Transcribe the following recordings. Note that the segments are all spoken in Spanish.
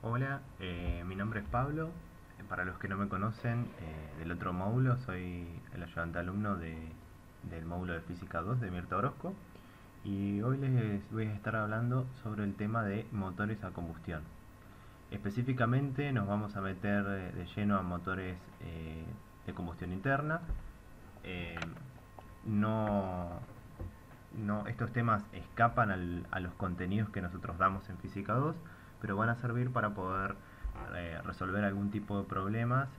Hola, mi nombre es Pablo. Para los que no me conocen, del otro módulo soy el ayudante alumno del módulo de Física 2 de Mirta Orozco y hoy les voy a estar hablando sobre el tema de motores a combustión. Específicamente nos vamos a meter de lleno a motores de combustión interna. Eh, no, Estos temas escapan a los contenidos que nosotros damos en Física 2, pero van a servir para poder resolver algún tipo de problemas,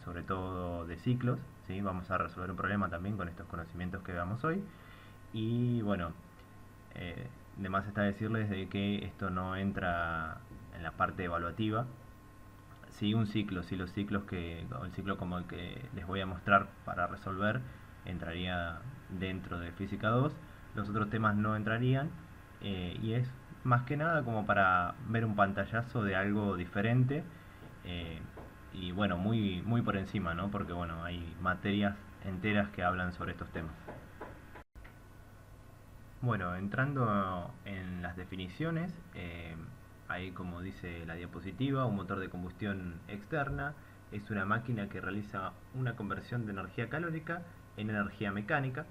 sobre todo de ciclos. ¿Sí? Vamos a resolver un problema también con estos conocimientos que veamos hoy. Y bueno, de más está decirles de que esto no entra en la parte evaluativa. Si un ciclo, si los ciclos o el ciclo como el que les voy a mostrar para resolver, entraría dentro de Física 2, los otros temas no entrarían, y es más que nada como para ver un pantallazo de algo diferente, eh, y bueno, muy por encima, ¿no? Porque bueno, hay materias enteras que hablan sobre estos temas. Bueno, entrando en las definiciones, ahí como dice la diapositiva, un motor de combustión externa es una máquina que realiza una conversión de energía calórica en energía mecánica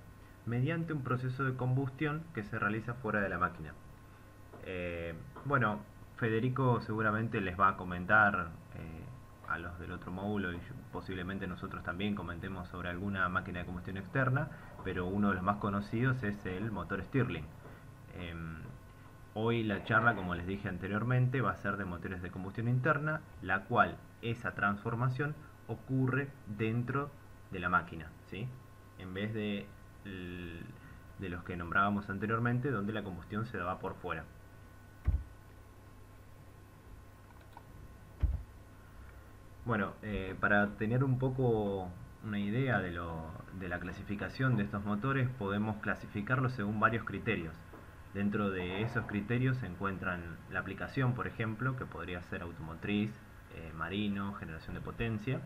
mediante un proceso de combustión que se realiza fuera de la máquina. Eh, bueno, Federico seguramente les va a comentar a los del otro módulo y posiblemente nosotros también comentemos sobre alguna máquina de combustión externa, pero uno de los más conocidos es el motor Stirling. Eh, Hoy la charla, como les dije anteriormente, va a ser de motores de combustión interna, la cual esa transformación ocurre dentro de la máquina, ¿sí? En vez de los que nombrábamos anteriormente, donde la combustión se daba por fuera. Bueno, para tener un poco una idea de la clasificación de estos motores, podemos clasificarlos según varios criterios. Dentro de esos criterios se encuentran la aplicación, por ejemplo, que podría ser automotriz, marino, generación de potencia.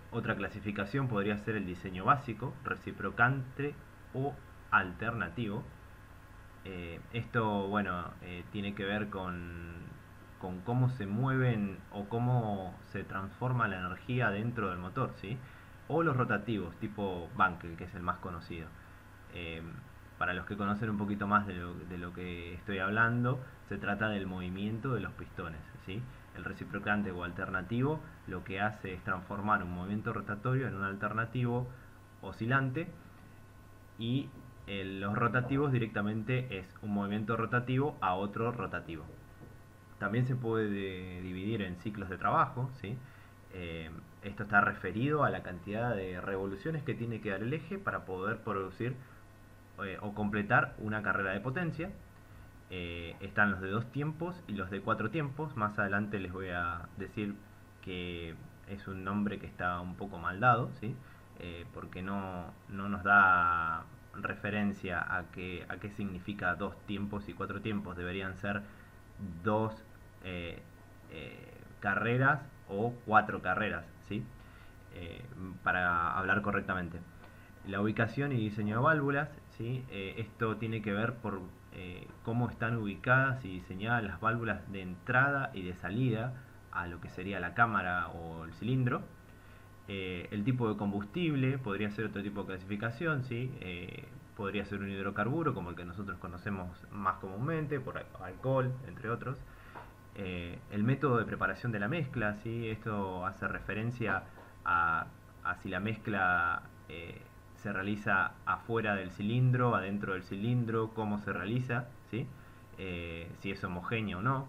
Otra clasificación podría ser el diseño básico, reciprocante o alternativo. Esto, bueno, tiene que ver con cómo se mueven o cómo se transforma la energía dentro del motor, ¿sí? O los rotativos, tipo Bankel, que es el más conocido. Eh, para los que conocen un poquito más de lo que estoy hablando, se trata del movimiento de los pistones, ¿sí? El reciprocante o alternativo lo que hace es transformar un movimiento rotatorio en un alternativo oscilante, y los rotativos directamente es un movimiento rotativo a otro rotativo. También se puede dividir en ciclos de trabajo, ¿sí? Esto está referido a la cantidad de revoluciones que tiene que dar el eje para poder producir o completar una carrera de potencia. Están los de 2 tiempos y los de 4 tiempos. Más adelante les voy a decir que es un nombre que está un poco mal dado, ¿sí? Porque no nos da referencia a qué significa 2 tiempos y 4 tiempos. Deberían ser dos eh, carreras o 4 carreras, ¿sí? Para hablar correctamente. La ubicación y diseño de válvulas, ¿sí? Esto tiene que ver por cómo están ubicadas y diseñadas las válvulas de entrada y de salida a lo que sería la cámara o el cilindro. El tipo de combustible podría ser otro tipo de clasificación, ¿sí? Podría ser un hidrocarburo como el que nosotros conocemos más comúnmente, por alcohol, entre otros. El método de preparación de la mezcla, ¿sí? Esto hace referencia a, a si la mezcla se realiza afuera del cilindro, adentro del cilindro, cómo se realiza, ¿sí? Si es homogéneo o no.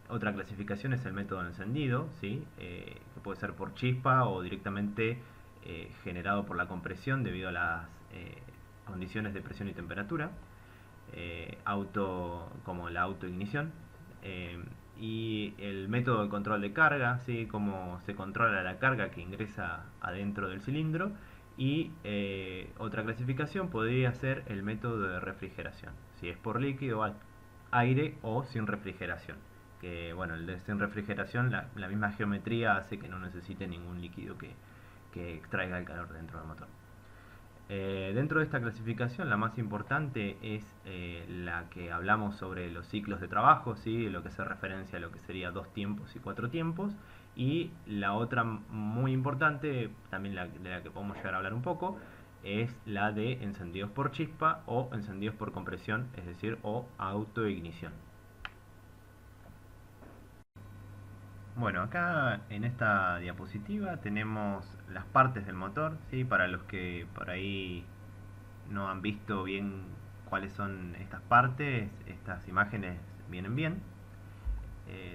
Otra clasificación es el método de encendido, ¿sí? Que puede ser por chispa o directamente generado por la compresión debido a las condiciones de presión y temperatura, como la autoignición. eh, y el método de control de carga, ¿sí? Cómo se controla la carga que ingresa adentro del cilindro. Y otra clasificación podría ser el método de refrigeración, si es por líquido, aire o sin refrigeración. Que bueno, el de sin refrigeración, la misma geometría hace que no necesite ningún líquido que extraiga el calor dentro del motor. Dentro de esta clasificación, la más importante es la que hablamos sobre los ciclos de trabajo, ¿sí? Lo que hace referencia a lo que sería 2 tiempos y 4 tiempos. Y la otra muy importante, también de la que podemos llegar a hablar un poco, es la de encendidos por chispa o encendidos por compresión, es decir, o autoignición. Bueno, acá en esta diapositiva tenemos las partes del motor, ¿sí? Para los que por ahí no han visto bien cuáles son estas partes, estas imágenes vienen bien.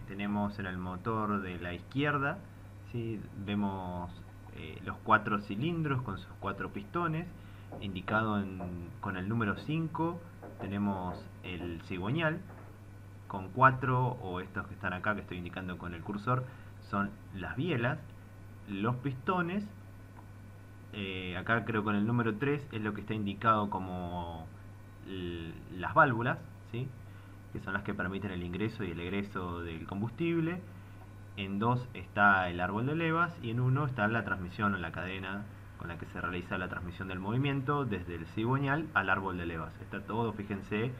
Tenemos en el motor de la izquierda, ¿sí? Vemos los 4 cilindros con sus 4 pistones, indicado con el número 5 tenemos el cigüeñal, con 4, o estos que están acá que estoy indicando con el cursor, son las bielas, los pistones. Acá creo con el número 3 es lo que está indicado como las válvulas, ¿sí? Que son las que permiten el ingreso y el egreso del combustible. En 2 está el árbol de levas y en 1 está la transmisión o la cadena con la que se realiza la transmisión del movimiento desde el cigüeñal al árbol de levas. Está todo, fíjense,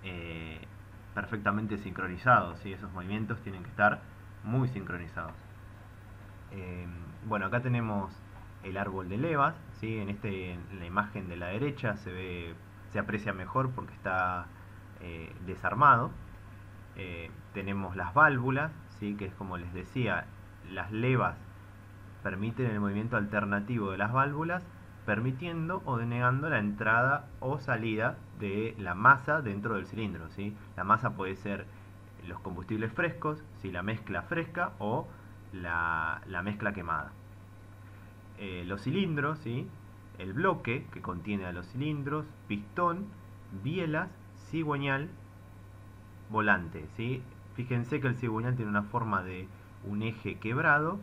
eh, perfectamente sincronizado, ¿sí? Esos movimientos tienen que estar muy sincronizados. Eh, bueno, acá tenemos el árbol de levas, ¿sí? En la imagen de la derecha se aprecia mejor porque está desarmado. Tenemos las válvulas, ¿sí? Que es como les decía, las levas permiten el movimiento alternativo de las válvulas, permitiendo o denegando la entrada o salida de la masa dentro del cilindro, ¿sí? La masa puede ser los combustibles frescos, ¿sí? La mezcla fresca o la mezcla quemada. Los cilindros, ¿sí? El bloque que contiene a los cilindros, pistón, bielas, cigüeñal, volante, ¿sí? Fíjense que el cigüeñal tiene una forma de un eje quebrado,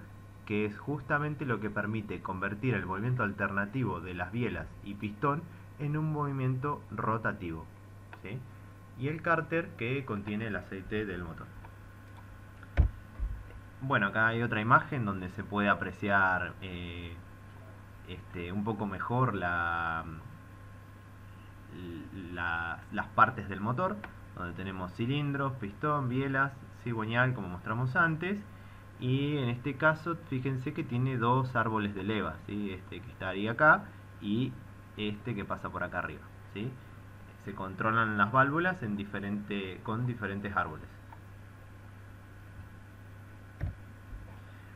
que es justamente lo que permite convertir el movimiento alternativo de las bielas y pistón en un movimiento rotativo, ¿sí? Y el cárter que contiene el aceite del motor. Bueno, acá hay otra imagen donde se puede apreciar un poco mejor las partes del motor, donde tenemos cilindros, pistón, bielas, cigüeñal, como mostramos antes. Y en este caso, fíjense que tiene 2 árboles de leva, ¿sí? Este que estaría acá y este que pasa por acá arriba, ¿sí? Se controlan las válvulas con diferentes árboles.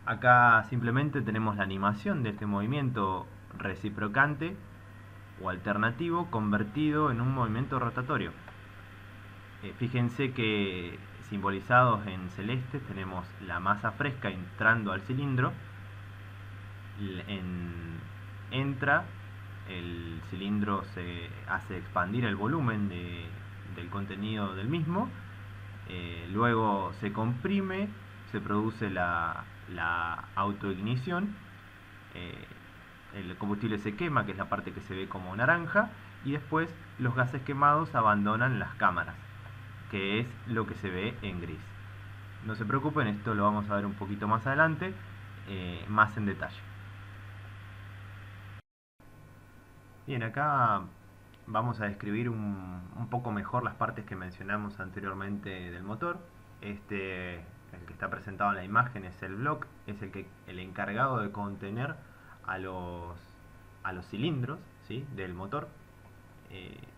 Acá simplemente tenemos la animación de este movimiento reciprocante o alternativo convertido en un movimiento rotatorio. Fíjense que simbolizados en celeste tenemos la masa fresca entrando al cilindro, entra, el cilindro se hace expandir el volumen del contenido del mismo, luego se comprime, se produce la autoignición, eh, el combustible se quema, que es la parte que se ve como naranja, y después los gases quemados abandonan las cámaras, que es lo que se ve en gris. No se preocupen, esto lo vamos a ver un poquito más adelante, más en detalle. Bien, acá vamos a describir un poco mejor las partes que mencionamos anteriormente del motor. El que está presentado en la imagen es el block, es el encargado de contener a los cilindros, ¿sí? Del motor.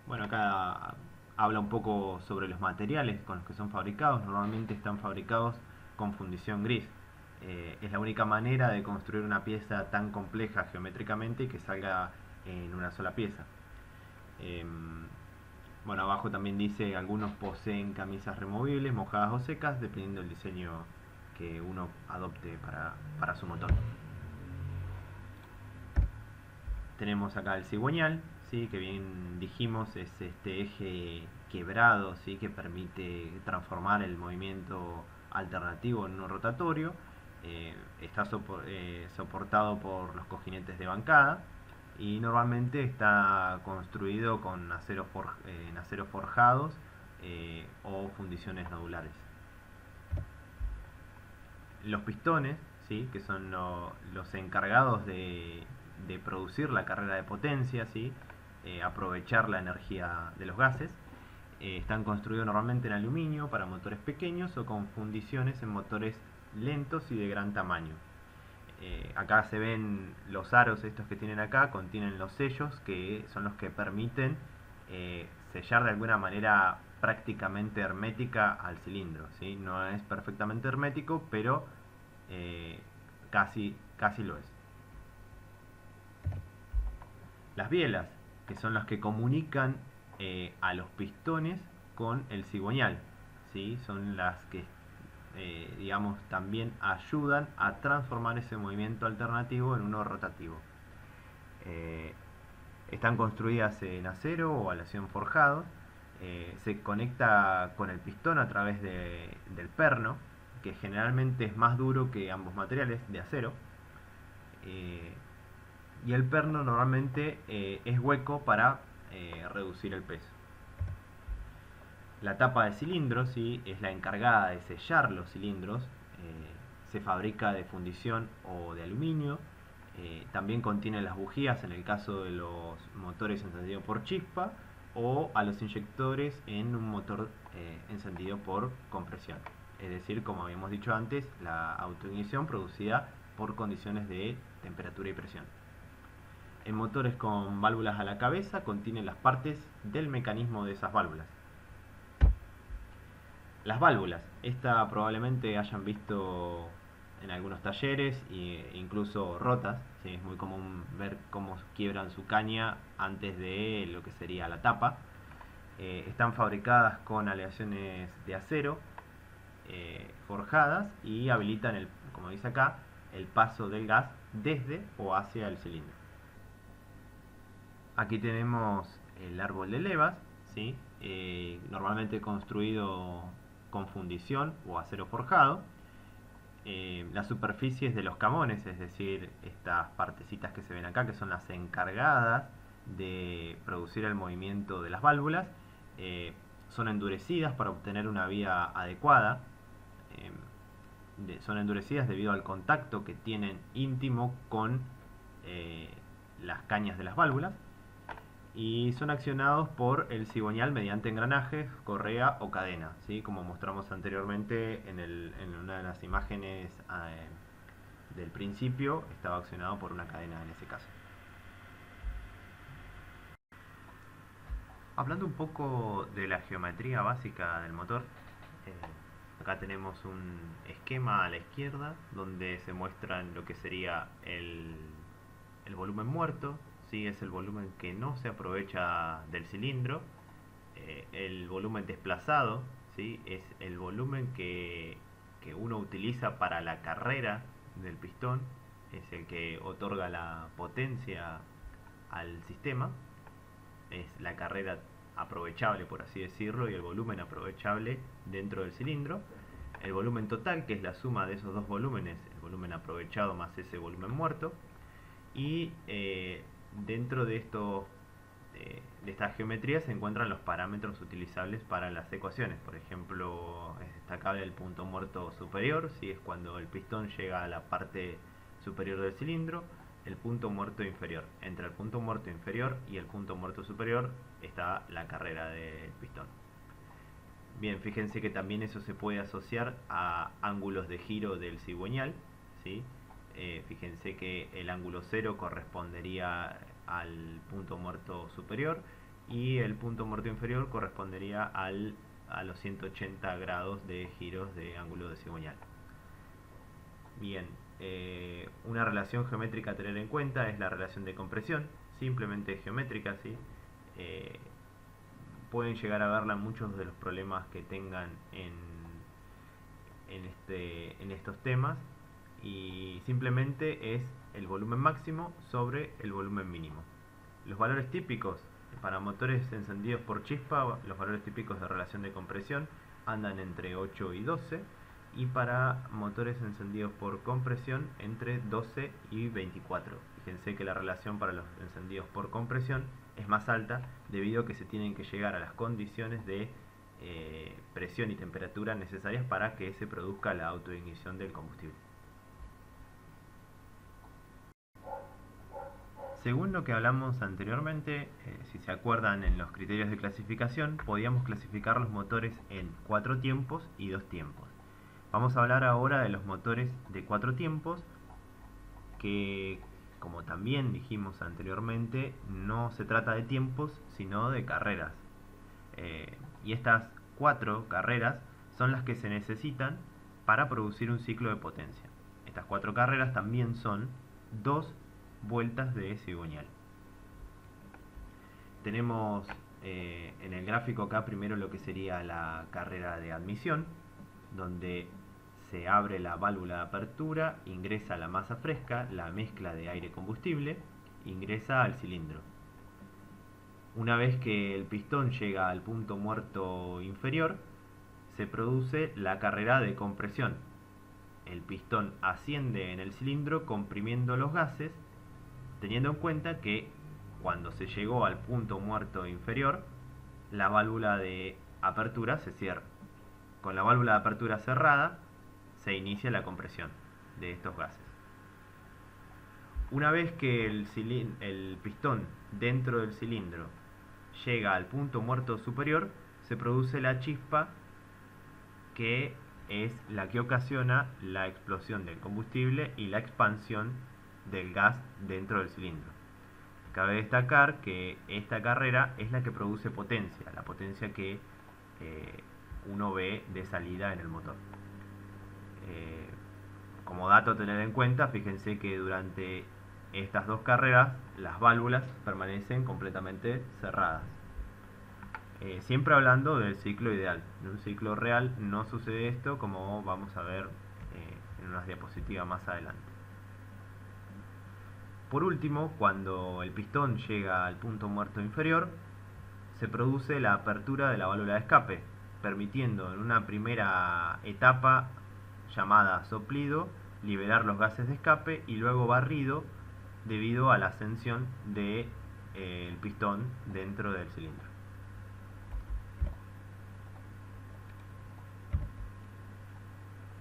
Bueno, acá habla un poco sobre los materiales con los que son fabricados. Normalmente están fabricados con fundición gris. Es la única manera de construir una pieza tan compleja geométricamente y que salga en una sola pieza. Bueno, abajo también dice algunos poseen camisas removibles, mojadas o secas, dependiendo del diseño que uno adopte para su motor. Tenemos acá el cigüeñal, ¿sí? Que bien dijimos es este eje quebrado, ¿sí? Que permite transformar el movimiento alternativo en uno rotatorio. Está soportado por los cojinetes de bancada y normalmente está construido con en acero forjados o fundiciones nodulares. Los pistones, ¿sí? Que son los encargados de de producir la carrera de potencia, ¿sí? Aprovechar la energía de los gases. Están construidos normalmente en aluminio para motores pequeños o con fundiciones en motores lentos y de gran tamaño. Acá se ven los aros estos que tienen acá, contienen los sellos que son los que permiten sellar de alguna manera prácticamente hermética al cilindro, ¿sí? No es perfectamente hermético, pero casi lo es. Las bielas, que son las que comunican a los pistones con el cigüeñal, ¿sí? Son las que digamos, también ayudan a transformar ese movimiento alternativo en uno rotativo. Están construidas en acero o aleación forjado. Se conecta con el pistón a través del perno, que generalmente es más duro que ambos materiales, de acero. Y el perno normalmente es hueco para reducir el peso. La tapa de cilindro, ¿sí? Es la encargada de sellar los cilindros. Se fabrica de fundición o de aluminio. También contiene las bujías en el caso de los motores encendidos por chispa o a los inyectores en un motor encendido por compresión. Es decir, como habíamos dicho antes, la autoignición producida por condiciones de temperatura y presión. En motores con válvulas a la cabeza contienen las partes del mecanismo de esas válvulas. Las válvulas, esta probablemente hayan visto en algunos talleres e incluso rotas, ¿sí? Es muy común ver cómo quiebran su caña antes de lo que sería la tapa. Están fabricadas con aleaciones de acero forjadas y habilitan, como dice acá, el paso del gas desde o hacia el cilindro. Aquí tenemos el árbol de levas, ¿sí? Normalmente construido con fundición o acero forjado. Las superficies de los camones, es decir, estas partecitas que se ven acá, que son las encargadas de producir el movimiento de las válvulas, son endurecidas para obtener una vía adecuada. Son endurecidas debido al contacto que tienen íntimo con las cañas de las válvulas, y son accionados por el cigüeñal mediante engranajes, correa o cadena, ¿sí? Como mostramos anteriormente en una de las imágenes del principio, estaba accionado por una cadena en ese caso. Hablando un poco de la geometría básica del motor, acá tenemos un esquema a la izquierda donde se muestran lo que sería el volumen muerto, ¿sí? Es el volumen que no se aprovecha del cilindro. El volumen desplazado, ¿sí? Es el volumen que uno utiliza para la carrera del pistón, es el que otorga la potencia al sistema, es la carrera aprovechable, por así decirlo, y el volumen aprovechable dentro del cilindro. El volumen total, que es la suma de esos dos volúmenes, el volumen aprovechado más ese volumen muerto. Y dentro de estas geometrías se encuentran los parámetros utilizables para las ecuaciones. Por ejemplo, es destacable el punto muerto superior, si es cuando el pistón llega a la parte superior del cilindro. El punto muerto inferior. Entre el punto muerto inferior y el punto muerto superior está la carrera del pistón. Bien, fíjense que también eso se puede asociar a ángulos de giro del cigüeñal, ¿sí? Fíjense que el ángulo 0 correspondería al punto muerto superior y el punto muerto inferior correspondería a los 180 grados de giros de ángulo de cigüeñal. Bien, una relación geométrica a tener en cuenta es la relación de compresión, simplemente geométrica, ¿sí? Pueden llegar a verla en muchos de los problemas que tengan en estos temas, y simplemente es el volumen máximo sobre el volumen mínimo. Los valores típicos para motores encendidos por chispa, los valores típicos de relación de compresión andan entre 8 y 12, y para motores encendidos por compresión entre 12 y 24. Fíjense que la relación para los encendidos por compresión es más alta debido a que se tienen que llegar a las condiciones de presión y temperatura necesarias para que se produzca la autoignición del combustible. Según lo que hablamos anteriormente, si se acuerdan en los criterios de clasificación, podíamos clasificar los motores en 4 tiempos y 2 tiempos. Vamos a hablar ahora de los motores de 4 tiempos, que como también dijimos anteriormente, no se trata de tiempos, sino de carreras. Y estas 4 carreras son las que se necesitan para producir un ciclo de potencia. Estas 4 carreras también son 2 vueltas de cigüeñal. Tenemos en el gráfico acá primero lo que sería la carrera de admisión, donde se abre la válvula de apertura, ingresa la masa fresca, la mezcla de aire-combustible, ingresa al cilindro. Una vez que el pistón llega al punto muerto inferior, se produce la carrera de compresión. El pistón asciende en el cilindro comprimiendo los gases, teniendo en cuenta que cuando se llegó al punto muerto inferior, la válvula de apertura se cierra. Con la válvula de apertura cerrada, se inicia la compresión de estos gases. Una vez que el pistón dentro del cilindro llega al punto muerto superior, se produce la chispa, que es la que ocasiona la explosión del combustible y la expansión del gas dentro del cilindro. Cabe destacar que esta carrera es la que produce potencia, la potencia que uno ve de salida en el motor. Como dato a tener en cuenta, fíjense que durante estas 2 carreras las válvulas permanecen completamente cerradas. Siempre hablando del ciclo ideal. En un ciclo real no sucede esto, como vamos a ver en unas diapositivas más adelante. Por último, cuando el pistón llega al punto muerto inferior, se produce la apertura de la válvula de escape, permitiendo en una primera etapa llamada soplido liberar los gases de escape y luego barrido debido a la ascensión del pistón dentro del cilindro.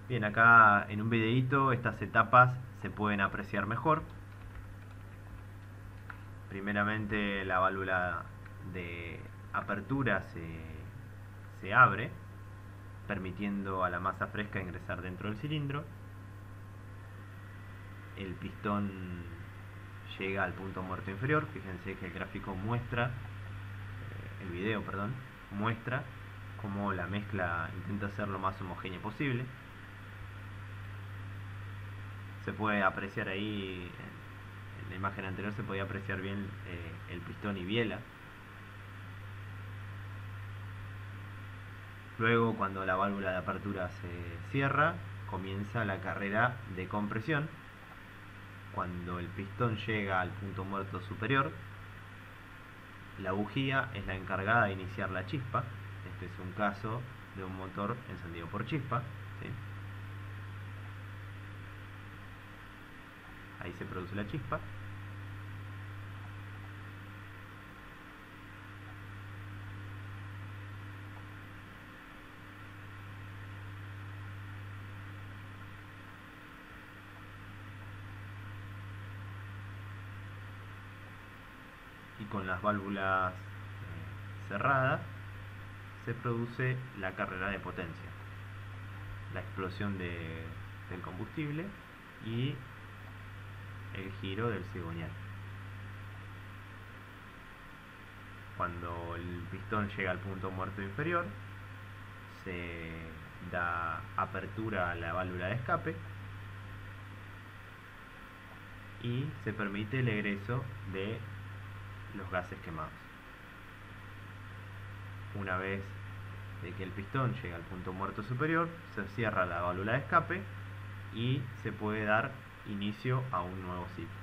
Bien, acá en un videíto estas etapas se pueden apreciar mejor. Primeramente la válvula de apertura se abre, permitiendo a la masa fresca ingresar dentro del cilindro. El pistón llega al punto muerto inferior. Fíjense que el gráfico muestra, el video, perdón, muestra cómo la mezcla intenta ser lo más homogénea posible. Se puede apreciar ahí, en la imagen anterior se podía apreciar bien el pistón y biela. Luego, cuando la válvula de apertura se cierra, comienza la carrera de compresión. Cuando el pistón llega al punto muerto superior, la bujía es la encargada de iniciar la chispa. Este es un caso de un motor encendido por chispa, ¿sí? Ahí se produce la chispa. Y con las válvulas cerradas se produce la carrera de potencia, la explosión del combustible y el giro del cigüeñal. Cuando el pistón llega al punto muerto inferior, se da apertura a la válvula de escape y se permite el egreso de los gases quemados. Una vez de que el pistón llega al punto muerto superior, se cierra la válvula de escape y se puede dar inicio a un nuevo ciclo.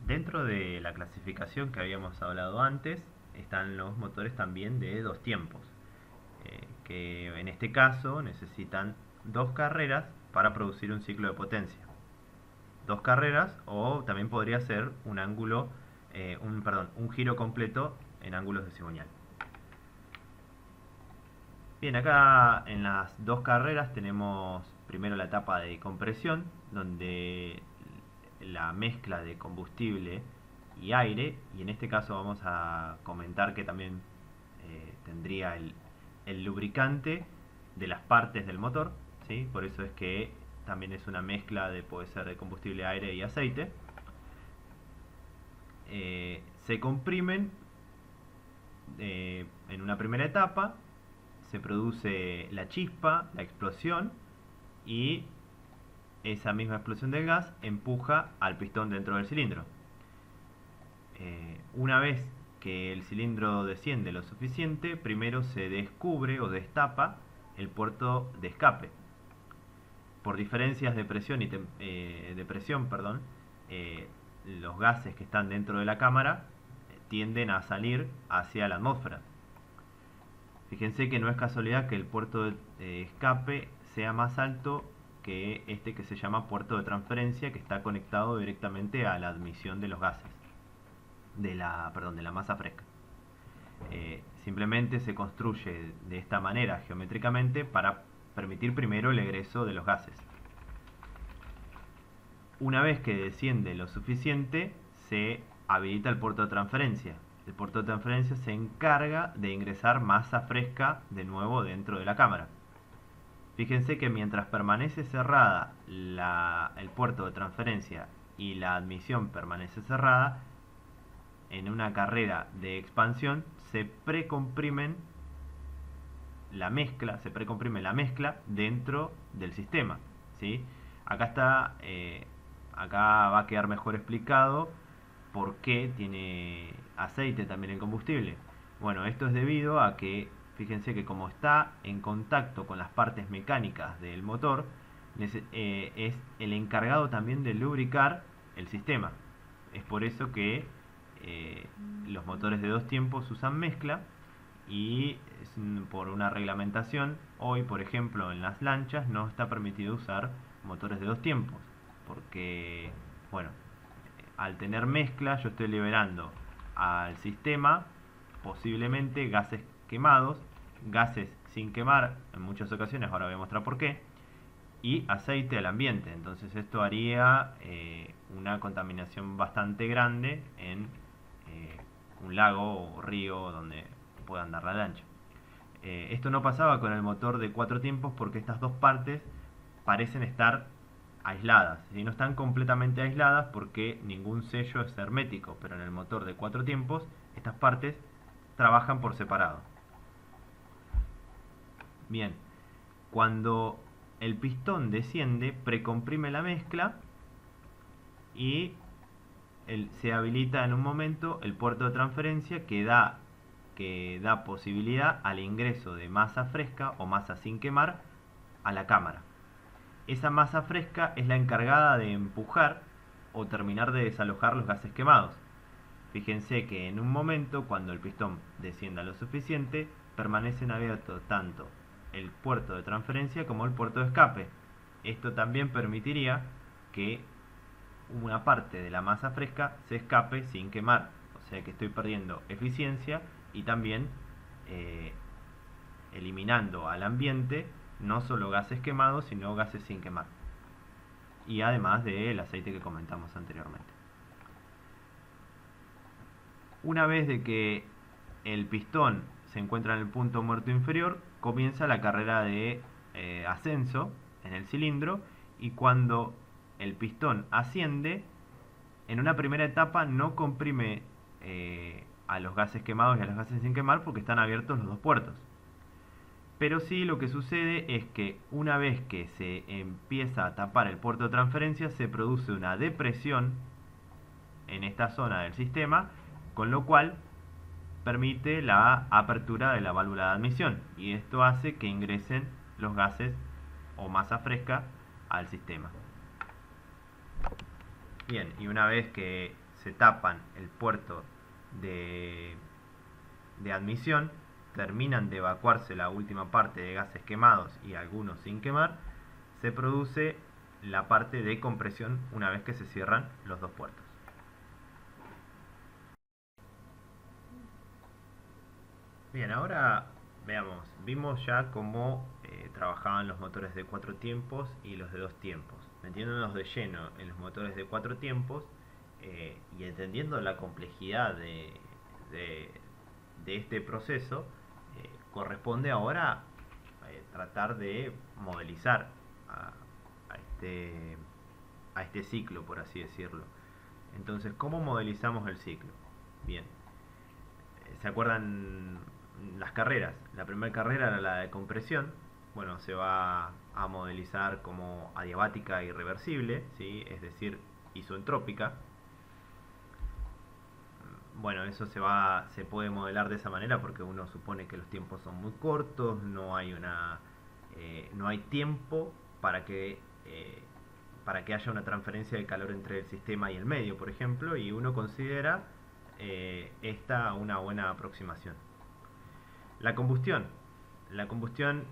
Dentro de la clasificación que habíamos hablado antes están los motores también de 2 tiempos, que en este caso necesitan 2 carreras para producir un ciclo de potencia. 2 carreras, o también podría ser un ángulo, un giro completo en ángulos de cigüeñal. Bien, acá en las 2 carreras tenemos primero la etapa de compresión, donde la mezcla de combustible y aire, y en este caso vamos a comentar que también tendría el lubricante de las partes del motor, ¿sí? Por eso es que también es una mezcla de, puede ser de combustible, aire y aceite. Se comprimen en una primera etapa, se produce la chispa, la explosión, y esa misma explosión del gas empuja al pistón dentro del cilindro. Una vez que el cilindro desciende lo suficiente, primero se descubre o destapa el puerto de escape. Por diferencias de presión los gases que están dentro de la cámara tienden a salir hacia la atmósfera. Fíjense que no es casualidad que el puerto de escape sea más alto que este que se llama puerto de transferencia, que está conectado directamente a la admisión de los gases, de la masa fresca. Simplemente se construye de esta manera geométricamente para permitir primero el egreso de los gases. Una vez que desciende lo suficiente, se habilita el puerto de transferencia. El puerto de transferencia se encarga de ingresar masa fresca de nuevo dentro de la cámara. Fíjense que mientras permanece cerrada el puerto de transferencia y la admisión permanece cerrada, en una carrera de expansión se precomprime la mezcla dentro del sistema, ¿sí? Acá va a quedar mejor explicado por qué tiene aceite también el combustible. Bueno, esto es debido a que, fíjense que como está en contacto con las partes mecánicas del motor, es el encargado también de lubricar el sistema. Es por eso que los motores de dos tiempos usan mezcla, y por una reglamentación hoy, por ejemplo, en las lanchas no está permitido usar motores de dos tiempos, porque, bueno, al tener mezcla yo estoy liberando al sistema posiblemente gases quemados, gases sin quemar en muchas ocasiones, ahora voy a mostrar por qué, y aceite al ambiente. Entonces esto haría una contaminación bastante grande en un lago o río donde pueda andar la lancha. Esto no pasaba con el motor de cuatro tiempos porque estas dos partes parecen estar aisladas, ¿sí? No están completamente aisladas porque ningún sello es hermético, pero en el motor de cuatro tiempos estas partes trabajan por separado. Bien, cuando el pistón desciende, precomprime la mezcla y se habilita en un momento el puerto de transferencia que da posibilidad al ingreso de masa fresca o masa sin quemar a la cámara. Esa masa fresca es la encargada de empujar o terminar de desalojar los gases quemados. Fíjense que en un momento, cuando el pistón descienda lo suficiente, permanecen abiertos tanto el puerto de transferencia como el puerto de escape. Esto también permitiría que una parte de la masa fresca se escape sin quemar, o sea que estoy perdiendo eficiencia y también eliminando al ambiente no solo gases quemados, sino gases sin quemar, y además del aceite que comentamos anteriormente. Una vez de que el pistón se encuentra en el punto muerto inferior, comienza la carrera de ascenso en el cilindro, y cuando el pistón asciende, en una primera etapa no comprime a los gases quemados y a los gases sin quemar porque están abiertos los dos puertos. Pero sí, lo que sucede es que una vez que se empieza a tapar el puerto de transferencia, se produce una depresión en esta zona del sistema, con lo cual permite la apertura de la válvula de admisión, y esto hace que ingresen los gases o masa fresca al sistema. Bien, y una vez que se tapan el puerto de admisión, terminan de evacuarse la última parte de gases quemados y algunos sin quemar, se produce la parte de compresión una vez que se cierran los dos puertos. Bien, ahora vimos ya cómo trabajaban los motores de cuatro tiempos y los de dos tiempos. metiéndonos de lleno en los motores de cuatro tiempos y entendiendo la complejidad de, de este proceso, corresponde ahora tratar de modelizar a, a este, a este ciclo, por así decirlo. Entonces, ¿cómo modelizamos el ciclo? Bien, ¿se acuerdan las carreras? La primera carrera era la de compresión. Bueno, se va a modelizar como adiabática irreversible, ¿sí? Es decir, isoentrópica. Bueno, eso se puede modelar de esa manera porque uno supone que los tiempos son muy cortos, no hay tiempo para que haya una transferencia de calor entre el sistema y el medio, por ejemplo, y uno considera esta una buena aproximación. La combustión. La combustión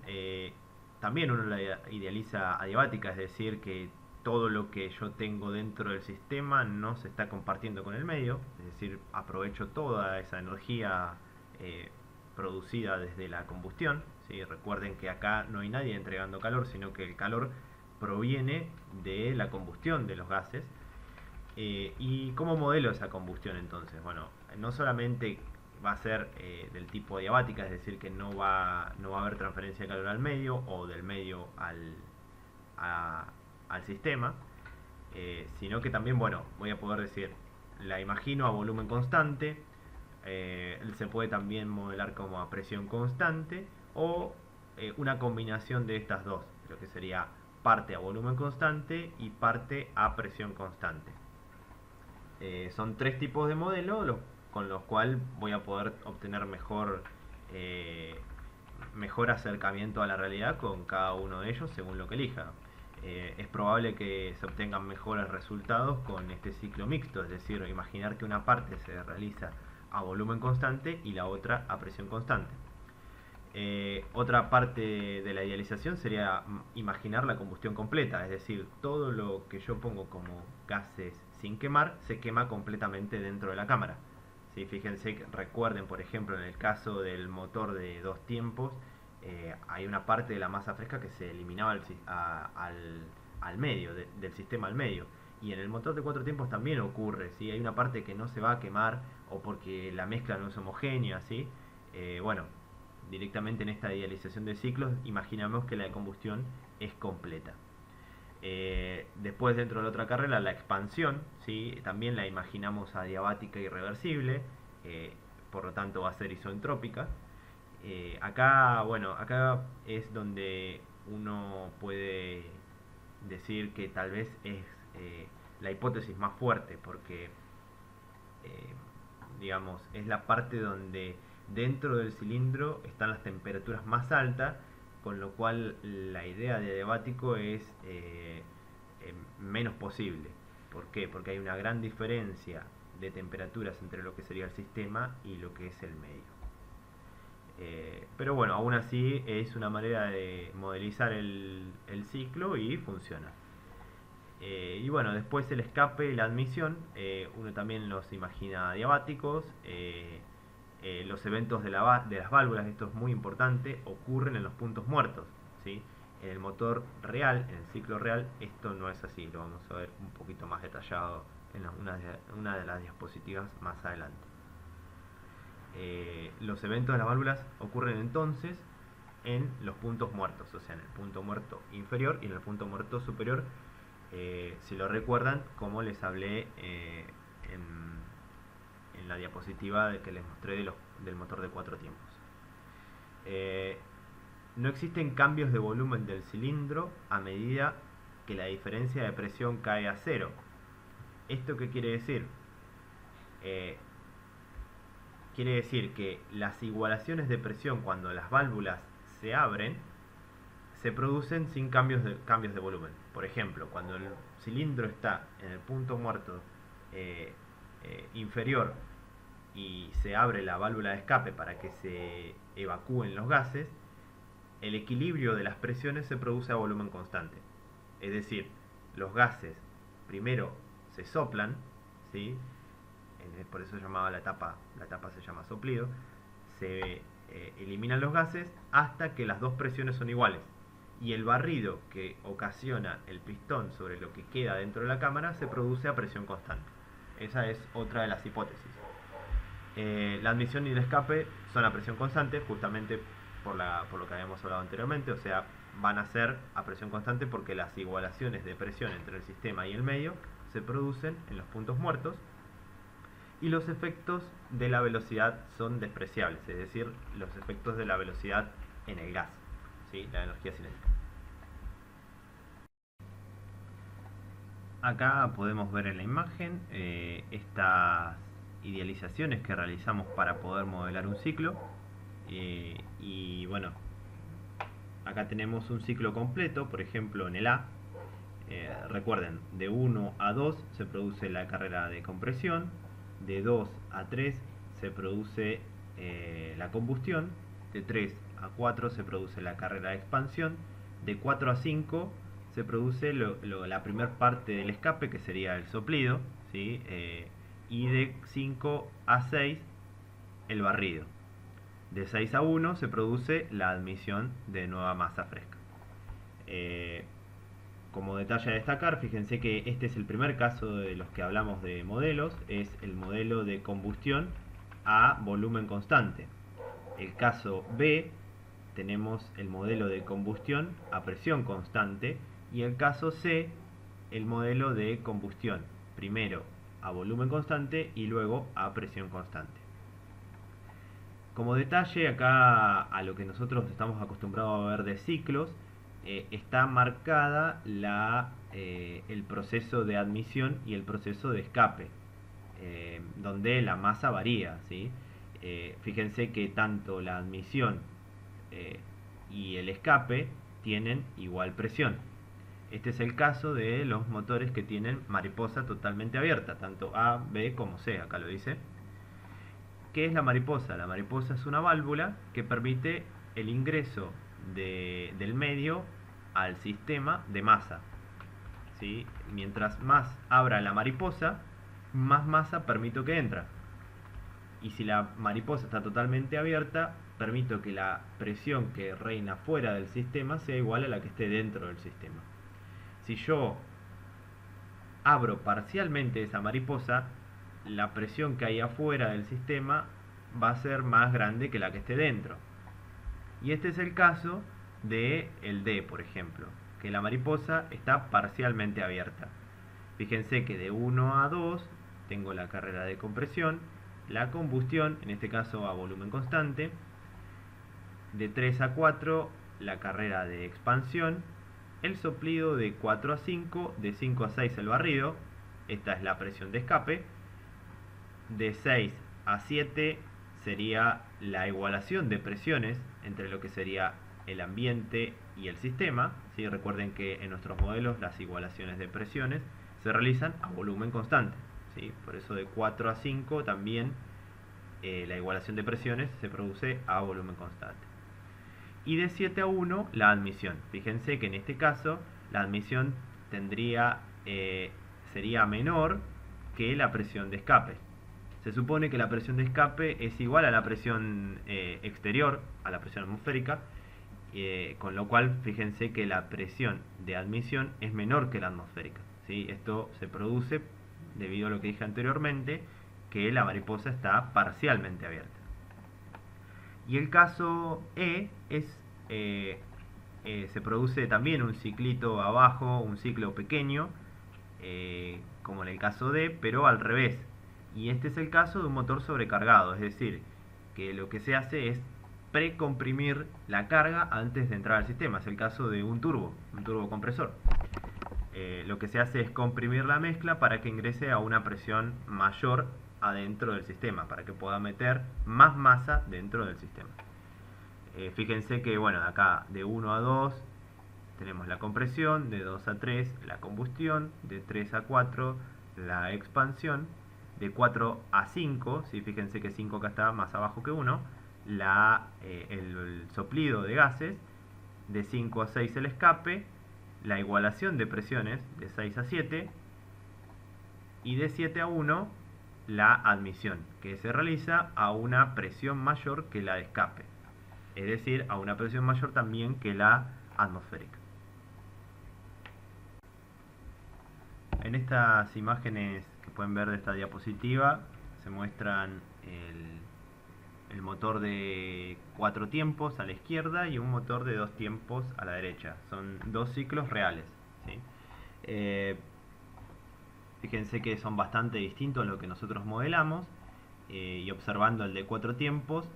también uno la idealiza adiabática, es decir, que todo lo que yo tengo dentro del sistema no se está compartiendo con el medio, es decir, aprovecho toda esa energía eh, producida desde la combustión. ¿Sí? Recuerden que acá no hay nadie entregando calor, sino que el calor proviene de la combustión de los gases. ¿Y cómo modelo esa combustión entonces? Bueno, no solamente va a ser del tipo adiabática, es decir, que no va a haber transferencia de calor al medio o del medio al sistema, sino que también, bueno, voy a poder decir, la imagino a volumen constante, se puede también modelar como a presión constante o una combinación de estas dos, lo que sería parte a volumen constante y parte a presión constante. Son tres tipos de modelo con los cuales voy a poder obtener mejor acercamiento a la realidad con cada uno de ellos según lo que elija. Es probable que se obtengan mejores resultados con este ciclo mixto, es decir, imaginar que una parte se realiza a volumen constante y la otra a presión constante. Otra parte de la idealización sería imaginar la combustión completa, es decir, todo lo que yo pongo como gases sin quemar se quema completamente dentro de la cámara. ¿Sí? Fíjense, recuerden por ejemplo en el caso del motor de dos tiempos, hay una parte de la masa fresca que se eliminaba al medio, del sistema al medio. Y en el motor de cuatro tiempos también ocurre, ¿sí? Hay una parte que no se va a quemar o porque la mezcla no es homogénea, ¿sí? Bueno, directamente en esta idealización de ciclos imaginamos que la combustión es completa. Después dentro de la otra carrera la expansión, ¿sí? También la imaginamos adiabática irreversible, por lo tanto va a ser isoentrópica. Acá es donde uno puede decir que tal vez es la hipótesis más fuerte porque digamos es la parte donde dentro del cilindro están las temperaturas más altas, con lo cual la idea de adiabático es menos posible. ¿Por qué? Porque hay una gran diferencia de temperaturas entre lo que sería el sistema y lo que es el medio. Pero bueno, aún así es una manera de modelizar el ciclo y funciona. Y bueno, después el escape y la admisión, uno también los imagina adiabáticos. Los eventos de las válvulas, esto es muy importante, ocurren en los puntos muertos, ¿sí? En el motor real, en el ciclo real, esto no es así, lo vamos a ver un poquito más detallado en una de las diapositivas más adelante. Los eventos de las válvulas ocurren entonces en los puntos muertos, o sea, en el punto muerto inferior y en el punto muerto superior, si lo recuerdan, como les hablé en la diapositiva que les mostré del motor de cuatro tiempos. No existen cambios de volumen del cilindro a medida que la diferencia de presión cae a cero. ¿Esto qué quiere decir? Quiere decir que las igualaciones de presión cuando las válvulas se abren se producen sin cambios de volumen. Por ejemplo, cuando el cilindro está en el punto muerto inferior y se abre la válvula de escape para que se evacúen los gases, el equilibrio de las presiones se produce a volumen constante. Es decir, los gases primero se soplan, ¿sí? Por eso se llamaba la etapa se llama soplido, se eliminan los gases hasta que las dos presiones son iguales. y el barrido que ocasiona el pistón sobre lo que queda dentro de la cámara se produce a presión constante. Esa es otra de las hipótesis. La admisión y el escape son a presión constante, justamente por lo que habíamos hablado anteriormente, o sea, van a ser a presión constante porque las igualaciones de presión entre el sistema y el medio se producen en los puntos muertos, y los efectos de la velocidad son despreciables, es decir, los efectos de la velocidad en el gas, ¿sí? La energía cinética. Acá podemos ver en la imagen estas idealizaciones que realizamos para poder modelar un ciclo. Y bueno, acá tenemos un ciclo completo, por ejemplo en el A. Recuerden, de 1 a 2 se produce la carrera de compresión, de 2 a 3 se produce la combustión, de 3 a 4 se produce la carrera de expansión, de 4 a 5 se produce la primera parte del escape, que sería el soplido, ¿sí? Y de 5 a 6 el barrido. De 6 a 1 se produce la admisión de nueva masa fresca. Como detalle a destacar, fíjense que este es el primer caso de los que hablamos de modelos, es el modelo de combustión a volumen constante. El caso B, tenemos el modelo de combustión a presión constante, y el caso C, el modelo de combustión, primero a volumen constante y luego a presión constante. Como detalle, acá a lo que nosotros estamos acostumbrados a ver de ciclos, está marcada el proceso de admisión y el proceso de escape, donde la masa varía, ¿sí? Fíjense que tanto la admisión y el escape tienen igual presión. Este es el caso de los motores que tienen mariposa totalmente abierta, tanto A, B como C, acá lo dice. ¿Qué es la mariposa? La mariposa es una válvula que permite el ingreso del medio al sistema de masa, ¿sí? Mientras más abra la mariposa, más masa permito que entra. Y si la mariposa está totalmente abierta, permito que la presión que reina fuera del sistema sea igual a la que esté dentro del sistema. Si yo abro parcialmente esa mariposa, la presión que hay afuera del sistema va a ser más grande que la que esté dentro. Y este es el caso de el D, por ejemplo, que la mariposa está parcialmente abierta. Fíjense que de 1 a 2 tengo la carrera de compresión, la combustión, en este caso a volumen constante, de 3 a 4 la carrera de expansión, el soplido de 4 a 5, de 5 a 6 el barrido, esta es la presión de escape, de 6 a 7 sería la igualación de presiones entre lo que sería el ambiente y el sistema, ¿sí? Recuerden que en nuestros modelos las igualaciones de presiones se realizan a volumen constante, ¿sí? Por eso de 4 a 5 también la igualación de presiones se produce a volumen constante. Y de 7 a 1 la admisión. Fíjense que en este caso la admisión sería menor que la presión de escape. Se supone que la presión de escape es igual a la presión exterior, a la presión atmosférica, con lo cual fíjense que la presión de admisión es menor que la atmosférica, ¿sí? Esto se produce debido a lo que dije anteriormente, que la mariposa está parcialmente abierta. Y el caso E se produce también un ciclito abajo, un ciclo pequeño, como en el caso D, pero al revés. Y este es el caso de un motor sobrecargado, es decir, que lo que se hace es precomprimir la carga antes de entrar al sistema. Es el caso de un turbocompresor. Lo que se hace es comprimir la mezcla para que ingrese a una presión mayor adentro del sistema, para que pueda meter más masa dentro del sistema. Fíjense que, bueno, acá de 1 a 2 tenemos la compresión, de 2 a 3 la combustión, de 3 a 4 la expansión, de 4 a 5, ¿sí? Fíjense que 5 acá está más abajo que 1, el soplido de gases, de 5 a 6 el escape, la igualación de presiones de 6 a 7 y de 7 a 1 la admisión, que se realiza a una presión mayor que la de escape, es decir, a una presión mayor también que la atmospheric. En estas imágenes que pueden ver de esta diapositiva se muestran el motor de 4 tiempos a la izquierda y un motor de 2 tiempos a la derecha. Son 2 ciclos reales, ¿sí? Fíjense que son bastante distintos a lo que nosotros modelamos, y observando el de 4 tiempos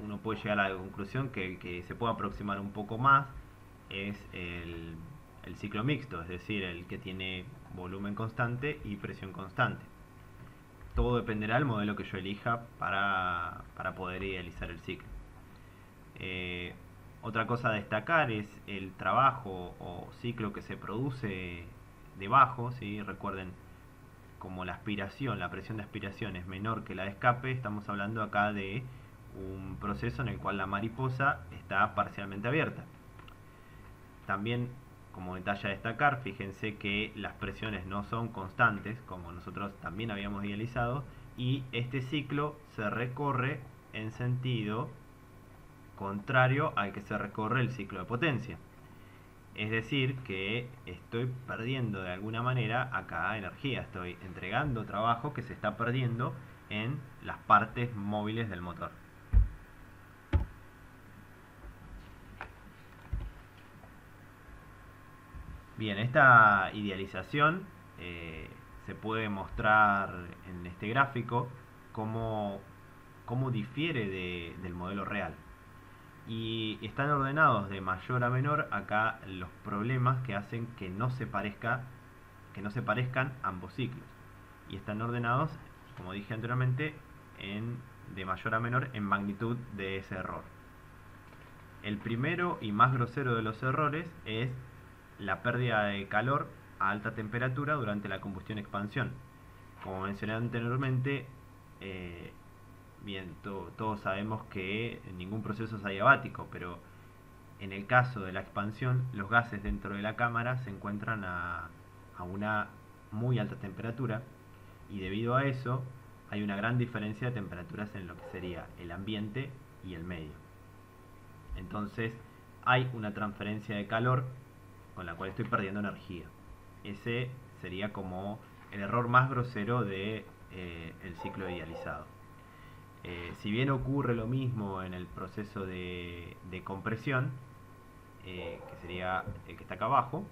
uno puede llegar a la conclusión que el que se puede aproximar un poco más es el ciclo mixto, es decir, el que tiene volumen constante y presión constante. Todo dependerá del modelo que yo elija para poder idealizar el ciclo. Otra cosa a destacar es el trabajo o ciclo que se produce debajo, ¿sí? Recuerden, como la aspiración, la presión de aspiración es menor que la de escape, estamos hablando acá de un proceso en el cual la mariposa está parcialmente abierta. También, como detalle a destacar, fíjense que las presiones no son constantes, como nosotros también habíamos idealizado, y este ciclo se recorre en sentido contrario al que se recorre el ciclo de potencia. Es decir, que estoy perdiendo de alguna manera acá energía, estoy entregando trabajo que se está perdiendo en las partes móviles del motor. Bien, esta idealización se puede mostrar en este gráfico cómo difiere del modelo real. Y están ordenados de mayor a menor acá los problemas que hacen que no se parezcan ambos ciclos. Y están ordenados, como dije anteriormente, de mayor a menor en magnitud de ese error. El primero y más grosero de los errores es la pérdida de calor a alta temperatura durante la combustión-expansión. Como mencioné anteriormente, bien, todos sabemos que ningún proceso es adiabático, pero en el caso de la expansión, los gases dentro de la cámara se encuentran a una muy alta temperatura, y debido a eso hay una gran diferencia de temperaturas en lo que sería el ambiente y el medio. Entonces hay una transferencia de calor con la cual estoy perdiendo energía. Ese sería como el error más grosero de el ciclo idealizado. Si bien ocurre lo mismo en el proceso de compresión, que sería el que está acá abajo,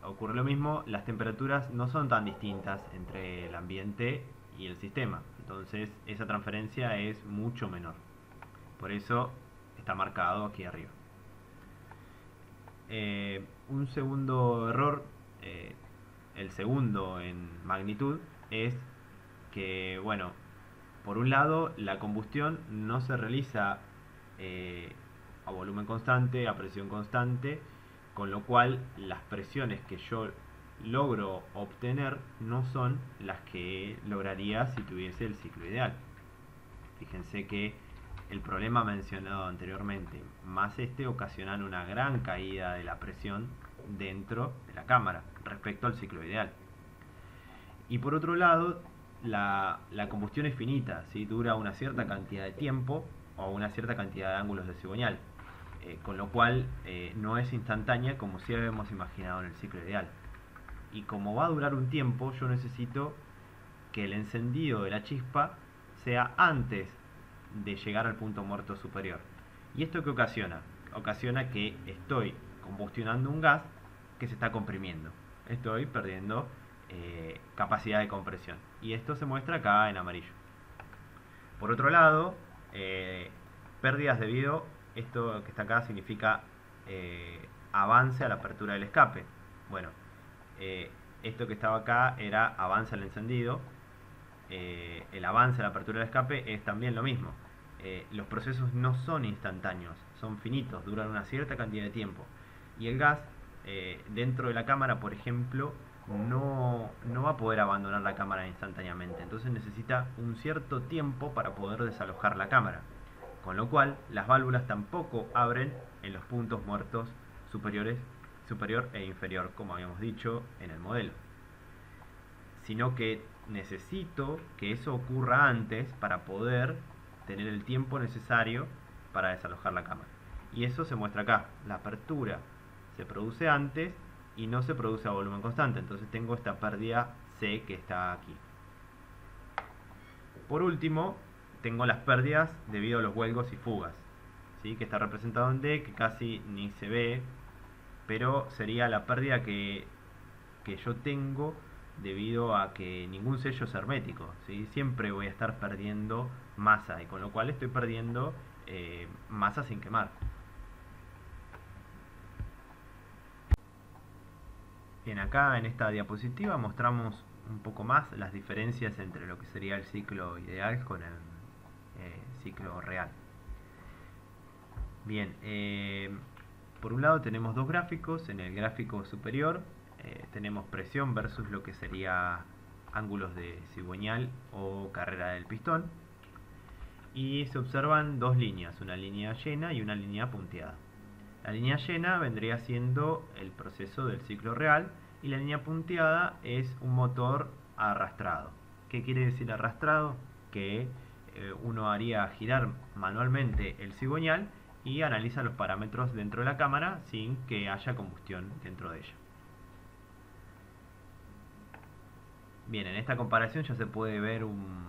ocurre lo mismo, las temperaturas no son tan distintas entre el ambiente y el sistema, entonces esa transferencia es mucho menor. Por eso está marcado aquí arriba. Un segundo error, el segundo en magnitud, es que, bueno, por un lado, la combustión no se realiza a volumen constante, a presión constante, con lo cual las presiones que yo logro obtener no son las que lograría si tuviese el ciclo ideal. Fíjense que el problema mencionado anteriormente más este ocasionan una gran caída de la presión dentro de la cámara respecto al ciclo ideal. Y por otro lado, la combustión es finita, ¿sí? Dura una cierta cantidad de tiempo o una cierta cantidad de ángulos de cigüeñal, con lo cual no es instantánea como si habíamos imaginado en el ciclo ideal. Y como va a durar un tiempo, yo necesito que el encendido de la chispa sea antes de llegar al punto muerto superior. ¿Y esto qué ocasiona? Ocasiona que estoy combustionando un gas que se está comprimiendo. Estoy perdiendo capacidad de compresión. Y esto se muestra acá en amarillo. Por otro lado, pérdidas debido, esto que está acá significa avance a la apertura del escape. Bueno, esto que estaba acá era avance al encendido. El avance a la apertura del escape es también lo mismo. Los procesos no son instantáneos, son finitos, duran una cierta cantidad de tiempo. Y el gas dentro de la cámara, por ejemplo, no va a poder abandonar la cámara instantáneamente. Entonces necesita un cierto tiempo para poder desalojar la cámara. Con lo cual, las válvulas tampoco abren en los puntos muertos superior e inferior, como habíamos dicho en el modelo. Sino que necesito que eso ocurra antes para poder tener el tiempo necesario para desalojar la cámara. Y eso se muestra acá. La apertura se produce antes y no se produce a volumen constante. Entonces tengo esta pérdida C que está aquí. Por último, tengo las pérdidas debido a los huelgos y fugas, ¿sí? Que está representado en D, que casi ni se ve, pero sería la pérdida que yo tengo debido a que ningún sello es hermético, ¿sí? Siempre voy a estar perdiendo masa, y con lo cual estoy perdiendo masa sin quemar. Bien, acá en esta diapositiva mostramos un poco más las diferencias entre lo que sería el ciclo ideal con el ciclo real. Bien, por un lado tenemos dos gráficos. En el gráfico superior tenemos presión versus lo que sería ángulos de cigüeñal o carrera del pistón. Y se observan dos líneas, una línea llena y una línea punteada. La línea llena vendría siendo el proceso del ciclo real y la línea punteada es un motor arrastrado. ¿Qué quiere decir arrastrado? Que uno haría girar manualmente el cigüeñal y analiza los parámetros dentro de la cámara sin que haya combustión dentro de ella. Bien, en esta comparación ya se puede ver un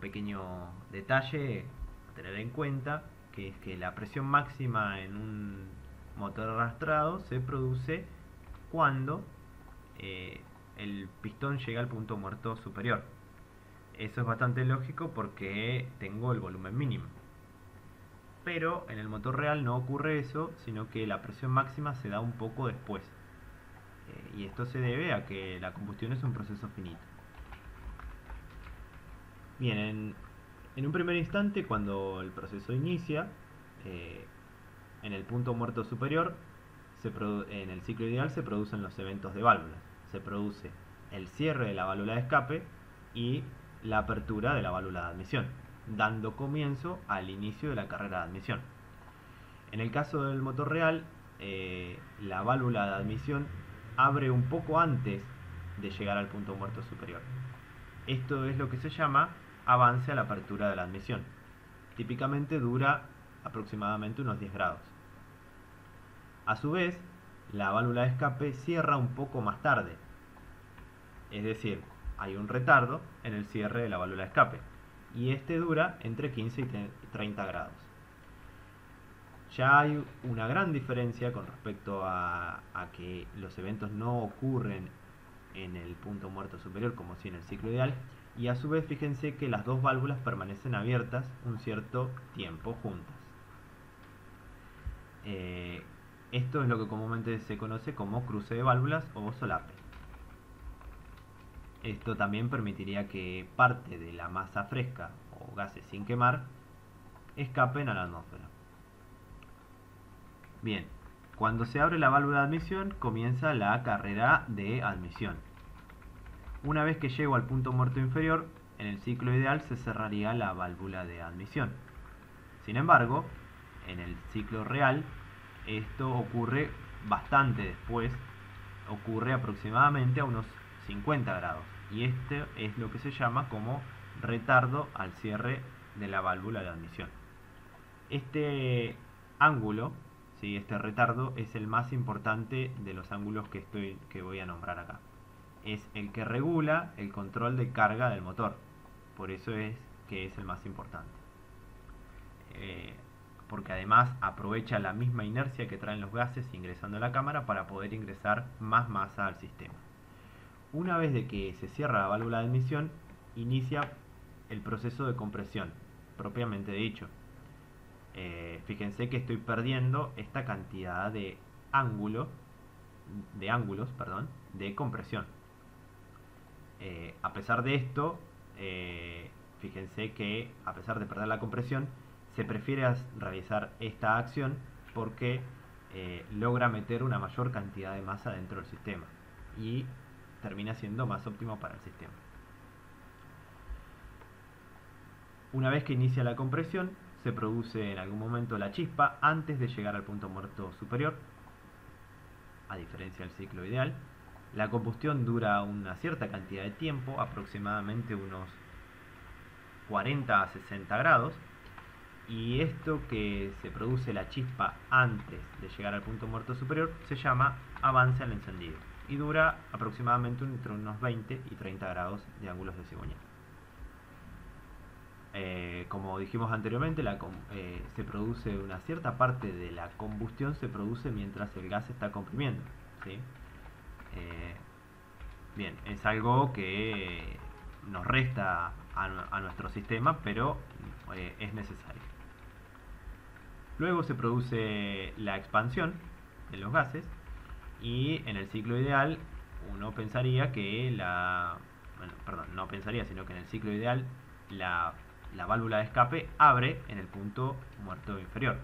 pequeño detalle a tener en cuenta, que es que la presión máxima en un motor arrastrado se produce cuando el pistón llega al punto muerto superior. Eso es bastante lógico porque tengo el volumen mínimo. Pero en el motor real no ocurre eso, sino que la presión máxima se da un poco después. Y esto se debe a que la combustión es un proceso finito. Bien, en un primer instante, cuando el proceso inicia, en el punto muerto superior, en el ciclo ideal se producen los eventos de válvulas. Se produce el cierre de la válvula de escape y la apertura de la válvula de admisión, dando comienzo al inicio de la carrera de admisión. En el caso del motor real, la válvula de admisión abre un poco antes de llegar al punto muerto superior. Esto es lo que se llama avance a la apertura de la admisión. Típicamente dura aproximadamente unos 10 grados. A su vez, la válvula de escape cierra un poco más tarde. Es decir, hay un retardo en el cierre de la válvula de escape. Y este dura entre 15 y 30 grados. Ya hay una gran diferencia con respecto a que los eventos no ocurren en el punto muerto superior como si en el ciclo ideal, y a su vez fíjense que las dos válvulas permanecen abiertas un cierto tiempo juntas. Esto es lo que comúnmente se conoce como cruce de válvulas o solape. Esto también permitiría que parte de la masa fresca o gases sin quemar escapen a la atmósfera. Bien, cuando se abre la válvula de admisión comienza la carrera de admisión. Una vez que llego al punto muerto inferior, en el ciclo ideal se cerraría la válvula de admisión. Sin embargo, en el ciclo real, esto ocurre bastante después, ocurre aproximadamente a unos 50 grados. Y este es lo que se llama como retardo al cierre de la válvula de admisión. Este ángulo, ¿sí? Este retardo es el más importante de los ángulos que voy a nombrar acá. Es el que regula el control de carga del motor. Por eso es que es el más importante. Porque además aprovecha la misma inercia que traen los gases ingresando a la cámara para poder ingresar más masa al sistema. Una vez de que se cierra la válvula de admisión, inicia el proceso de compresión, propiamente dicho. Fíjense que estoy perdiendo esta cantidad de ángulos de compresión. A pesar de esto, fíjense que a pesar de perder la compresión, se prefiere realizar esta acción porque logra meter una mayor cantidad de masa dentro del sistema y termina siendo más óptimo para el sistema. Una vez que inicia la compresión, se produce en algún momento la chispa antes de llegar al punto muerto superior, a diferencia del ciclo ideal. La combustión dura una cierta cantidad de tiempo, aproximadamente unos 40 a 60 grados, Y esto que se produce la chispa antes de llegar al punto muerto superior se llama avance al encendido y dura aproximadamente entre unos 20 y 30 grados de ángulos de cigüeñal. Como dijimos anteriormente, se produce una cierta parte de la combustión se produce mientras el gas se está comprimiendo, ¿sí? Bien, es algo que nos resta a nuestro sistema, pero es necesario. Luego se produce la expansión de los gases y en el ciclo ideal uno pensaría que no pensaría, sino que en el ciclo ideal la válvula de escape abre en el punto muerto inferior.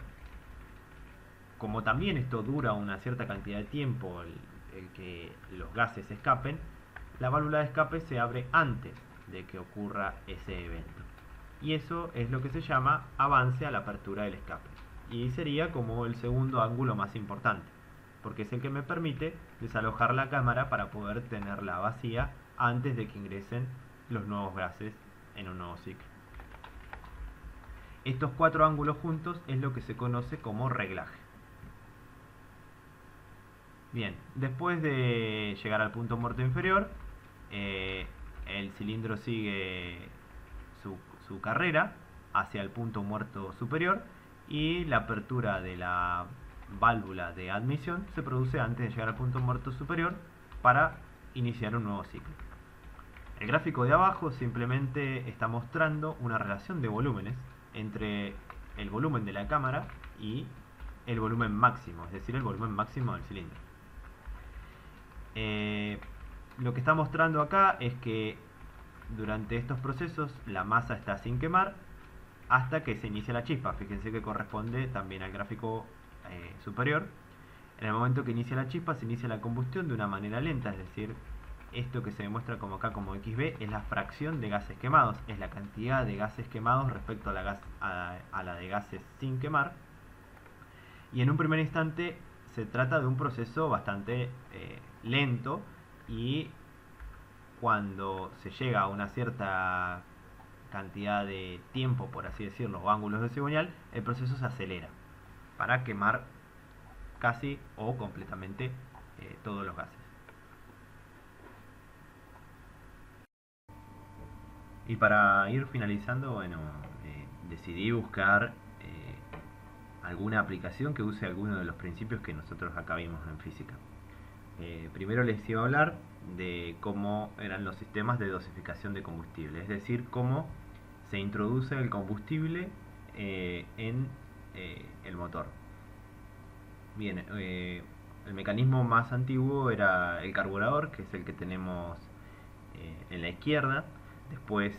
Como también esto dura una cierta cantidad de tiempo, el que los gases escapen, la válvula de escape se abre antes de que ocurra ese evento. Y eso es lo que se llama avance a la apertura del escape. Y sería como el segundo ángulo más importante, porque es el que me permite desalojar la cámara para poder tenerla vacía antes de que ingresen los nuevos gases en un nuevo ciclo. Estos 4 ángulos juntos es lo que se conoce como reglaje. Bien, después de llegar al punto muerto inferior, el cilindro sigue su carrera hacia el punto muerto superior y la apertura de la válvula de admisión se produce antes de llegar al punto muerto superior para iniciar un nuevo ciclo. El gráfico de abajo simplemente está mostrando una relación de volúmenes entre el volumen de la cámara y el volumen máximo, es decir, el volumen máximo del cilindro. Lo que está mostrando acá es que durante estos procesos la masa está sin quemar hasta que se inicia la chispa. Fíjense que corresponde también al gráfico superior. En el momento que inicia la chispa se inicia la combustión de una manera lenta, es decir, esto que se demuestra como acá como XB es la fracción de gases quemados, es la cantidad de gases quemados respecto a la de gases sin quemar. Y en un primer instante se trata de un proceso bastante lento, y cuando se llega a una cierta cantidad de tiempo, por así decirlo, o ángulos de cigüeñal, el proceso se acelera para quemar casi o completamente todos los gases. Y para ir finalizando, bueno, decidí buscar alguna aplicación que use alguno de los principios que nosotros acá vimos en física. Primero les iba a hablar de cómo eran los sistemas de dosificación de combustible, es decir, cómo se introduce el combustible en el motor. Bien, el mecanismo más antiguo era el carburador, que es el que tenemos en la izquierda. Después,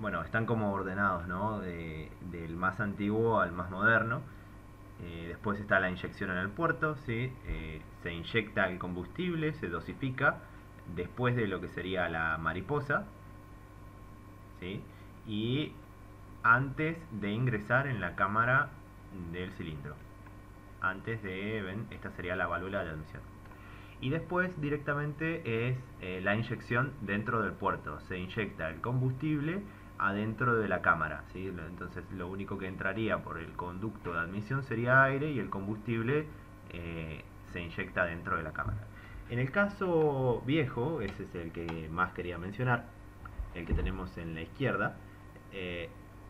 bueno, están como ordenados, ¿no? Del más antiguo al más moderno. Después está la inyección en el puerto, ¿sí? Se inyecta el combustible, se dosifica después de lo que sería la mariposa, ¿sí? Y antes de ingresar en la cámara del cilindro. Esta sería la válvula de admisión. Y después directamente es la inyección dentro del puerto. Se inyecta el combustible adentro de la cámara, ¿sí? Entonces lo único que entraría por el conducto de admisión sería aire y el combustible se inyecta dentro de la cámara. En el caso viejo, ese es el que más quería mencionar, el que tenemos en la izquierda,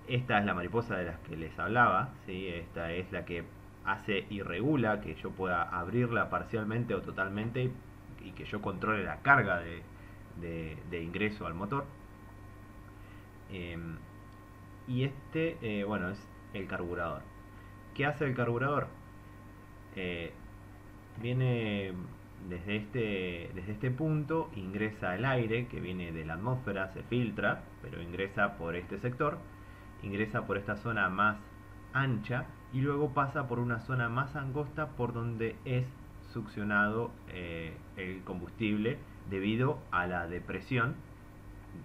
esta es la mariposa de las que les hablaba, ¿sí? Esta es la que hace y regula que yo pueda abrirla parcialmente o totalmente y que yo controle la carga de ingreso al motor. Y bueno, es el carburador. ¿Qué hace el carburador? Viene desde este punto, ingresa el aire que viene de la atmósfera, se filtra, pero ingresa por este sector, ingresa por esta zona más ancha y luego pasa por una zona más angosta por donde es succionado el combustible debido a la depresión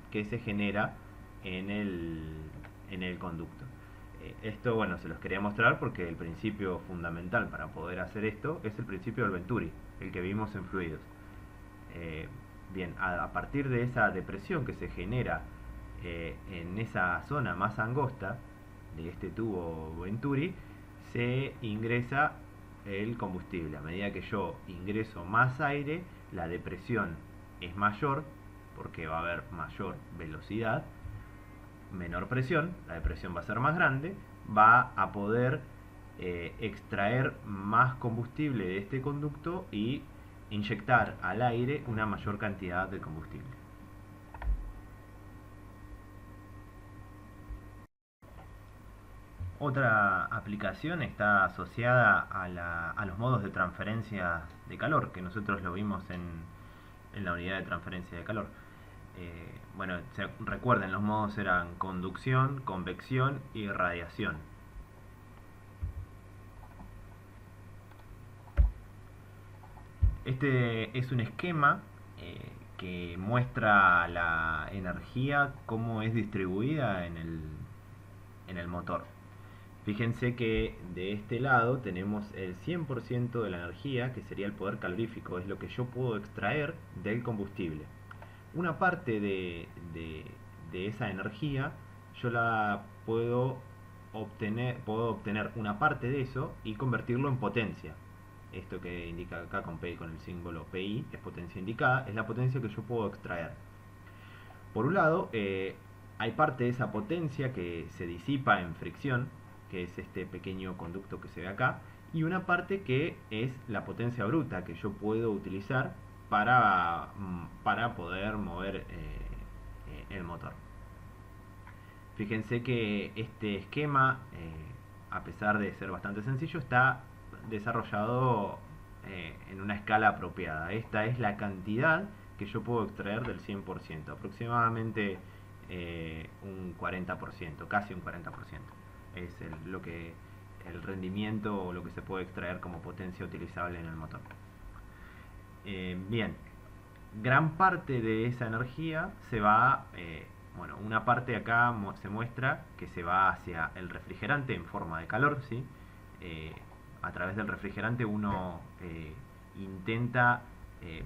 que se genera en el conducto. Esto, bueno, se los quería mostrar porque el principio fundamental para poder hacer esto es el principio del Venturi, el que vimos en fluidos. Bien, a partir de esa depresión que se genera en esa zona más angosta, de este tubo Venturi se ingresa el combustible. A medida que yo ingreso más aire, la depresión es mayor porque va a haber mayor velocidad, menor presión, la depresión va a ser más grande, va a poder extraer más combustible de este conducto y inyectar al aire una mayor cantidad de combustible. Otra aplicación está asociada a los modos de transferencia de calor, que nosotros lo vimos en la unidad de transferencia de calor. Bueno, recuerden, los modos eran conducción, convección y radiación. Este es un esquema que muestra la energía, cómo es distribuida en el motor. Fíjense que de este lado tenemos el 100% de la energía, que sería el poder calorífico, es lo que yo puedo extraer del combustible. Una parte de esa energía yo la puedo obtener una parte de eso y convertirlo en potencia. Esto que indica acá con el símbolo PI, es potencia indicada, es la potencia que yo puedo extraer. Por un lado, hay parte de esa potencia que se disipa en fricción, que es este pequeño conducto que se ve acá, y una parte que es la potencia bruta que yo puedo utilizar para poder mover el motor. Fíjense que este esquema, a pesar de ser bastante sencillo, está desarrollado en una escala apropiada. Esta es la cantidad que yo puedo extraer del 100%, aproximadamente un 40%, casi un 40%. Es el rendimiento o lo que se puede extraer como potencia utilizable en el motor. Bien, gran parte de esa energía se va, bueno, una parte acá se muestra que se va hacia el refrigerante en forma de calor, ¿sí? A través del refrigerante uno intenta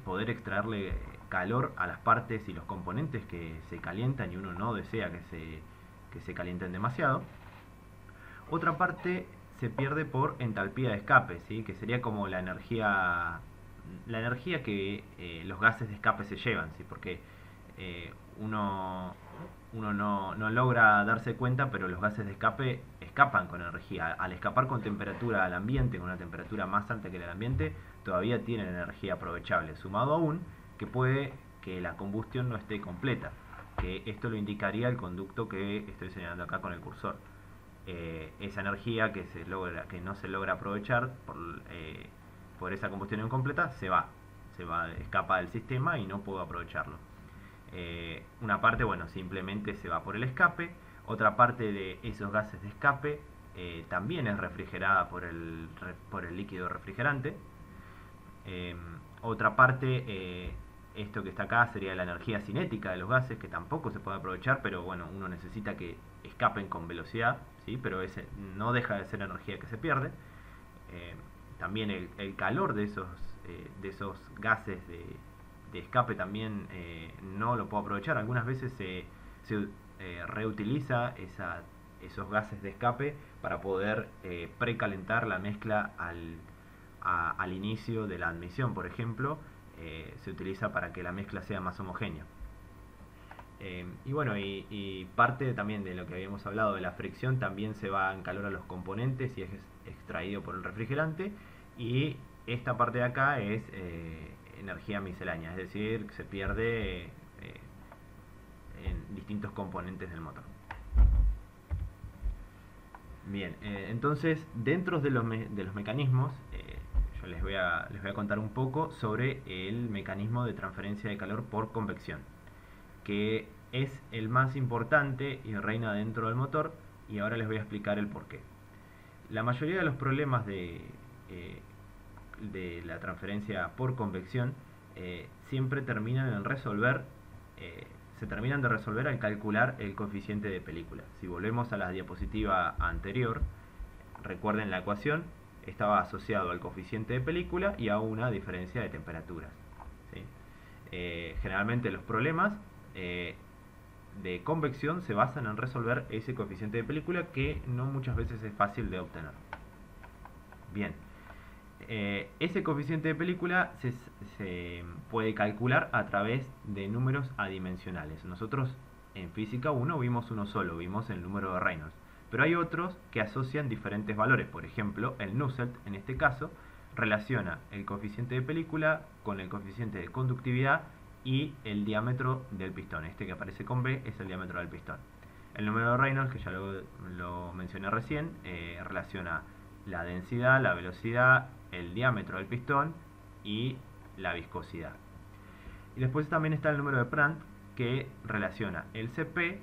poder extraerle calor a las partes y los componentes que se calientan y uno no desea que se calienten demasiado. Otra parte se pierde por entalpía de escape, ¿sí? Que sería como la energía que los gases de escape se llevan, ¿sí? Porque uno no logra darse cuenta, pero los gases de escape escapan con energía. Al escapar con temperatura al ambiente, con una temperatura más alta que la del ambiente, todavía tienen energía aprovechable, sumado aún que puede que la combustión no esté completa, que esto lo indicaría el conducto que estoy señalando acá con el cursor. Esa energía que no se logra aprovechar por esa combustión incompleta escapa del sistema y no puedo aprovecharlo. Una parte, bueno, simplemente se va por el escape. Otra parte de esos gases de escape también es refrigerada por el líquido refrigerante. Otra parte, esto que está acá sería la energía cinética de los gases, que tampoco se puede aprovechar, pero bueno, uno necesita que escapen con velocidad, ¿sí? Pero ese no deja de ser energía que se pierde. También el calor de esos gases de escape también no lo puedo aprovechar. Algunas veces se reutiliza esos gases de escape para poder precalentar la mezcla al inicio de la admisión, por ejemplo. Se utiliza para que la mezcla sea más homogénea. Y bueno, y parte también de lo que habíamos hablado de la fricción, también se va en calor a los componentes y es extraído por el refrigerante. Y esta parte de acá es energía miscelánea, es decir, se pierde en distintos componentes del motor. Bien, entonces dentro de los mecanismos, yo les voy a contar un poco sobre el mecanismo de transferencia de calor por convección, que es el más importante y reina dentro del motor, y ahora les voy a explicar el porqué. La mayoría de los problemas de la transferencia por convección siempre terminan en se terminan de resolver al calcular el coeficiente de película. Si volvemos a la diapositiva anterior, recuerden la ecuación, estaba asociado al coeficiente de película y a una diferencia de temperaturas, ¿sí? Generalmente los problemas de convección se basan en resolver ese coeficiente de película que no muchas veces es fácil de obtener. Bien, ese coeficiente de película se puede calcular a través de números adimensionales. Nosotros en física 1 vimos uno solo, vimos el número de Reynolds. Pero hay otros que asocian diferentes valores. Por ejemplo, el Nusselt, en este caso, relaciona el coeficiente de película con el coeficiente de conductividad y el diámetro del pistón. Este que aparece con B es el diámetro del pistón. El número de Reynolds, que ya lo mencioné recién, relaciona la densidad, la velocidad, el diámetro del pistón y la viscosidad. Y después también está el número de Prandtl, que relaciona el Cp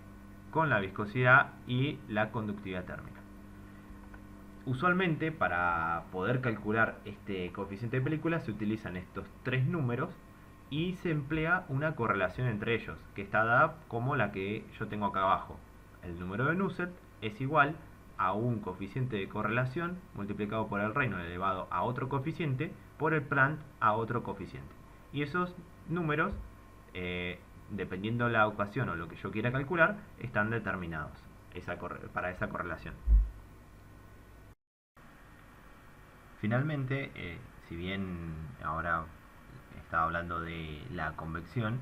con la viscosidad y la conductividad térmica. Usualmente, para poder calcular este coeficiente de película, se utilizan estos tres números y se emplea una correlación entre ellos, que está dada como la que yo tengo acá abajo. El número de Nusselt es igual a un coeficiente de correlación multiplicado por el Reynolds elevado a otro coeficiente por el Prandtl a otro coeficiente. Y esos números, dependiendo de la ocasión o lo que yo quiera calcular, están determinados para esa correlación. Finalmente, si bien ahora estaba hablando de la convección,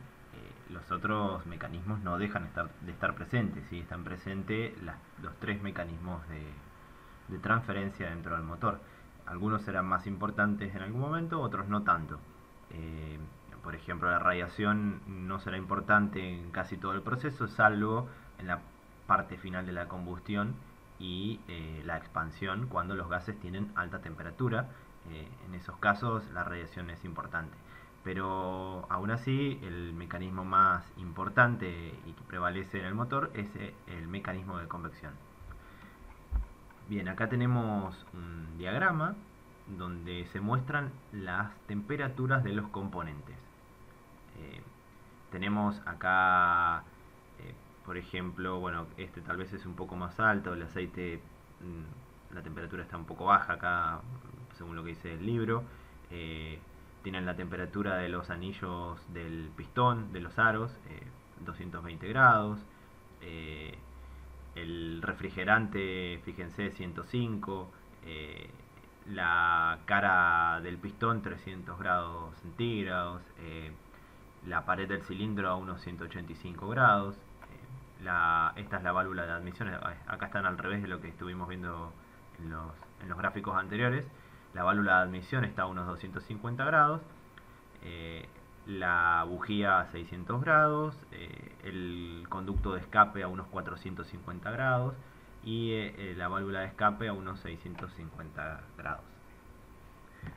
los otros mecanismos no dejan de estar presentes, ¿sí? Están presentes los tres mecanismos de transferencia dentro del motor. Algunos serán más importantes en algún momento, otros no tanto. Por ejemplo, la radiación no será importante en casi todo el proceso, salvo en la parte final de la combustión y la expansión, cuando los gases tienen alta temperatura. En esos casos la radiación es importante. Pero aún así, el mecanismo más importante y que prevalece en el motor es el mecanismo de convección. Bien, acá tenemos un diagrama donde se muestran las temperaturas de los componentes. Tenemos acá, por ejemplo, bueno, este tal vez es un poco más alto, el aceite, la temperatura está un poco baja acá, según lo que dice el libro. Tienen la temperatura de los anillos del pistón, de los aros, 220 grados. El refrigerante, fíjense, 105. La cara del pistón, 300 grados centígrados. La pared del cilindro a unos 185 grados. Esta es la válvula de admisión. Acá están al revés de lo que estuvimos viendo en los gráficos anteriores. La válvula de admisión está a unos 250 grados. La bujía a 600 grados. El conducto de escape a unos 450 grados. Y la válvula de escape a unos 650 grados.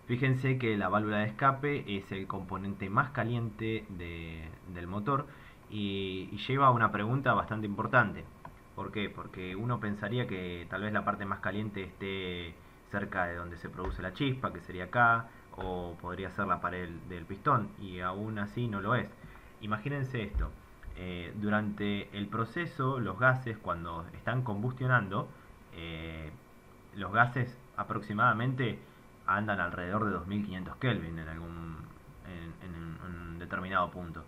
Fíjense que la válvula de escape es el componente más caliente del motor y lleva a una pregunta bastante importante. ¿Por qué? Porque uno pensaría que tal vez la parte más caliente esté cerca de donde se produce la chispa, que sería acá, o podría ser la pared del pistón, y aún así no lo es. Imagínense esto. Durante el proceso, los gases, cuando están combustionando, los gases aproximadamente andan alrededor de 2500 Kelvin en un determinado punto.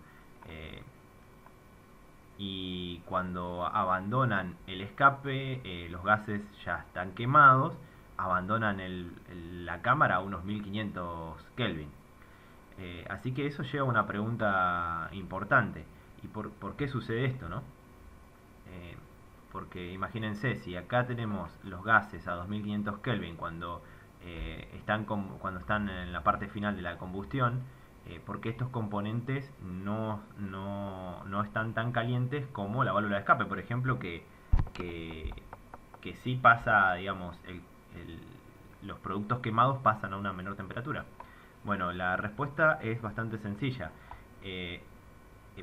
Y cuando abandonan el escape, los gases ya están quemados, abandonan la cámara a unos 1500 Kelvin. Así que eso lleva a una pregunta importante. ¿Y por qué sucede esto, no? Porque imagínense, si acá tenemos los gases a 2500 Kelvin cuando están en la parte final de la combustión, porque estos componentes no están tan calientes como la válvula de escape, por ejemplo, que sí pasa, digamos, los productos quemados pasan a una menor temperatura. Bueno, la respuesta es bastante sencilla,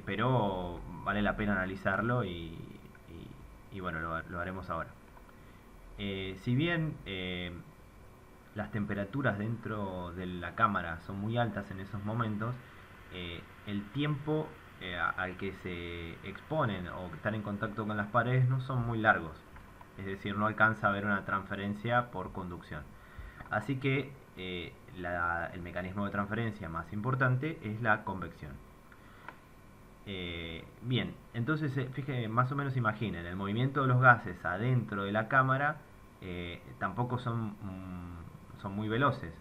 pero vale la pena analizarlo y bueno, lo haremos ahora. Si bien las temperaturas dentro de la cámara son muy altas en esos momentos, el tiempo al que se exponen o que están en contacto con las paredes no son muy largos, es decir, no alcanza a haber una transferencia por conducción. Así que el mecanismo de transferencia más importante es la convección. Bien, entonces fíjense, más o menos imaginen, el movimiento de los gases adentro de la cámara tampoco son muy veloces,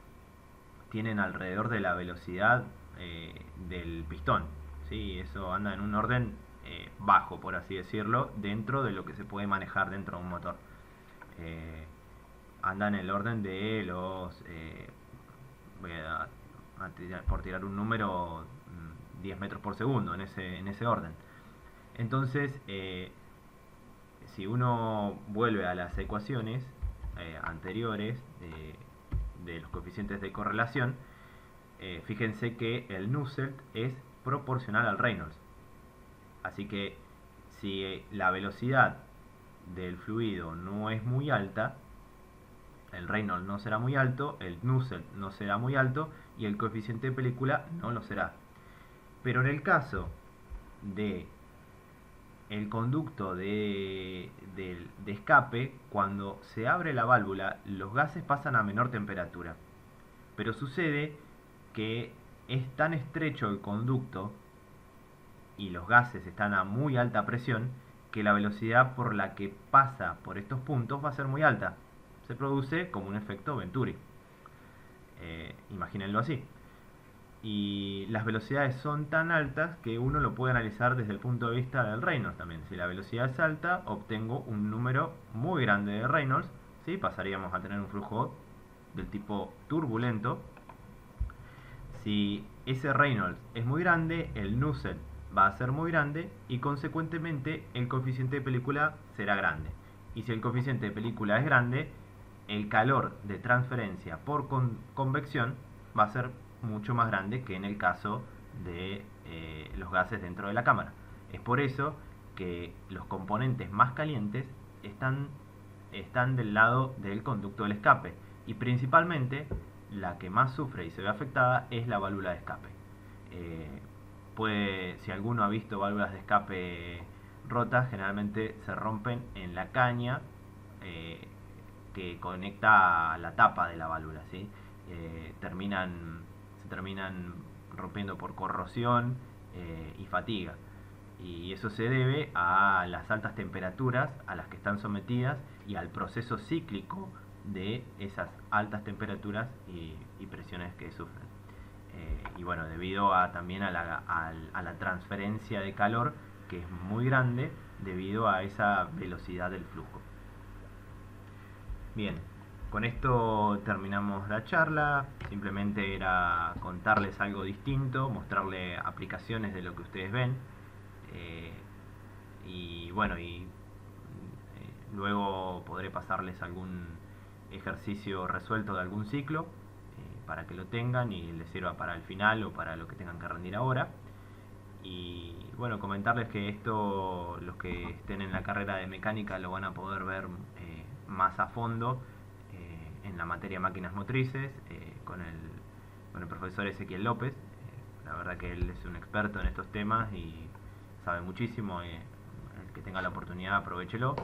tienen alrededor de la velocidad del pistón, ¿sí? Eso anda en un orden bajo, por así decirlo, dentro de lo que se puede manejar dentro de un motor. Eh, Anda en el orden de los, voy a por tirar un número, 10 metros por segundo, en ese orden. Entonces, si uno vuelve a las ecuaciones anteriores de los coeficientes de correlación, fíjense que el Nusselt es proporcional al Reynolds. Así que si la velocidad del fluido no es muy alta, el Reynolds no será muy alto, el Nusselt no será muy alto y el coeficiente de película no lo será. Pero en el caso de el conducto de escape, cuando se abre la válvula, los gases pasan a menor temperatura. Pero sucede que es tan estrecho el conducto y los gases están a muy alta presión que la velocidad por la que pasa por estos puntos va a ser muy alta. Se produce como un efecto Venturi. Imagínenlo así. Y las velocidades son tan altas que uno lo puede analizar desde el punto de vista del Reynolds también. Si la velocidad es alta, obtengo un número muy grande de Reynolds, ¿sí? Pasaríamos a tener un flujo del tipo turbulento. Si ese Reynolds es muy grande, el Nusselt va a ser muy grande y consecuentemente el coeficiente de película será grande. Y si el coeficiente de película es grande, el calor de transferencia por convección va a ser mucho más grande que en el caso de los gases dentro de la cámara. Es por eso que los componentes más calientes están del lado del conducto del escape y principalmente la que más sufre y se ve afectada es la válvula de escape. Si alguno ha visto válvulas de escape rotas, generalmente se rompen en la caña que conecta a la tapa de la válvula, ¿sí? Se terminan rompiendo por corrosión y fatiga. Y eso se debe a las altas temperaturas a las que están sometidas y al proceso cíclico de esas altas temperaturas y presiones que sufren. Y bueno, debido también a la transferencia de calor, que es muy grande debido a esa velocidad del flujo. Bien, con esto terminamos la charla. Simplemente era contarles algo distinto, mostrarles aplicaciones de lo que ustedes ven. Y bueno, luego podré pasarles algún ejercicio resuelto de algún ciclo para que lo tengan y les sirva para el final o para lo que tengan que rendir ahora. Y bueno, comentarles que esto, los que estén en la carrera de mecánica lo van a poder ver más a fondo en la materia máquinas motrices con el profesor Ezequiel López. La verdad que él es un experto en estos temas y sabe muchísimo. El que tenga la oportunidad, aprovéchelo.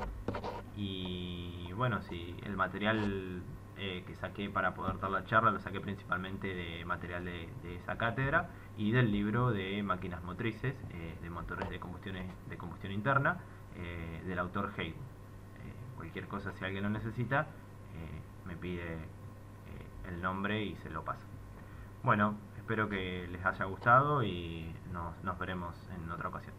Y bueno, si el material que saqué para poder dar la charla lo saqué principalmente de material de esa cátedra y del libro de máquinas motrices, de motores de combustión interna, del autor Hale. Cualquier cosa, si alguien lo necesita, me pide el nombre y se lo paso. Bueno, espero que les haya gustado y nos veremos en otra ocasión.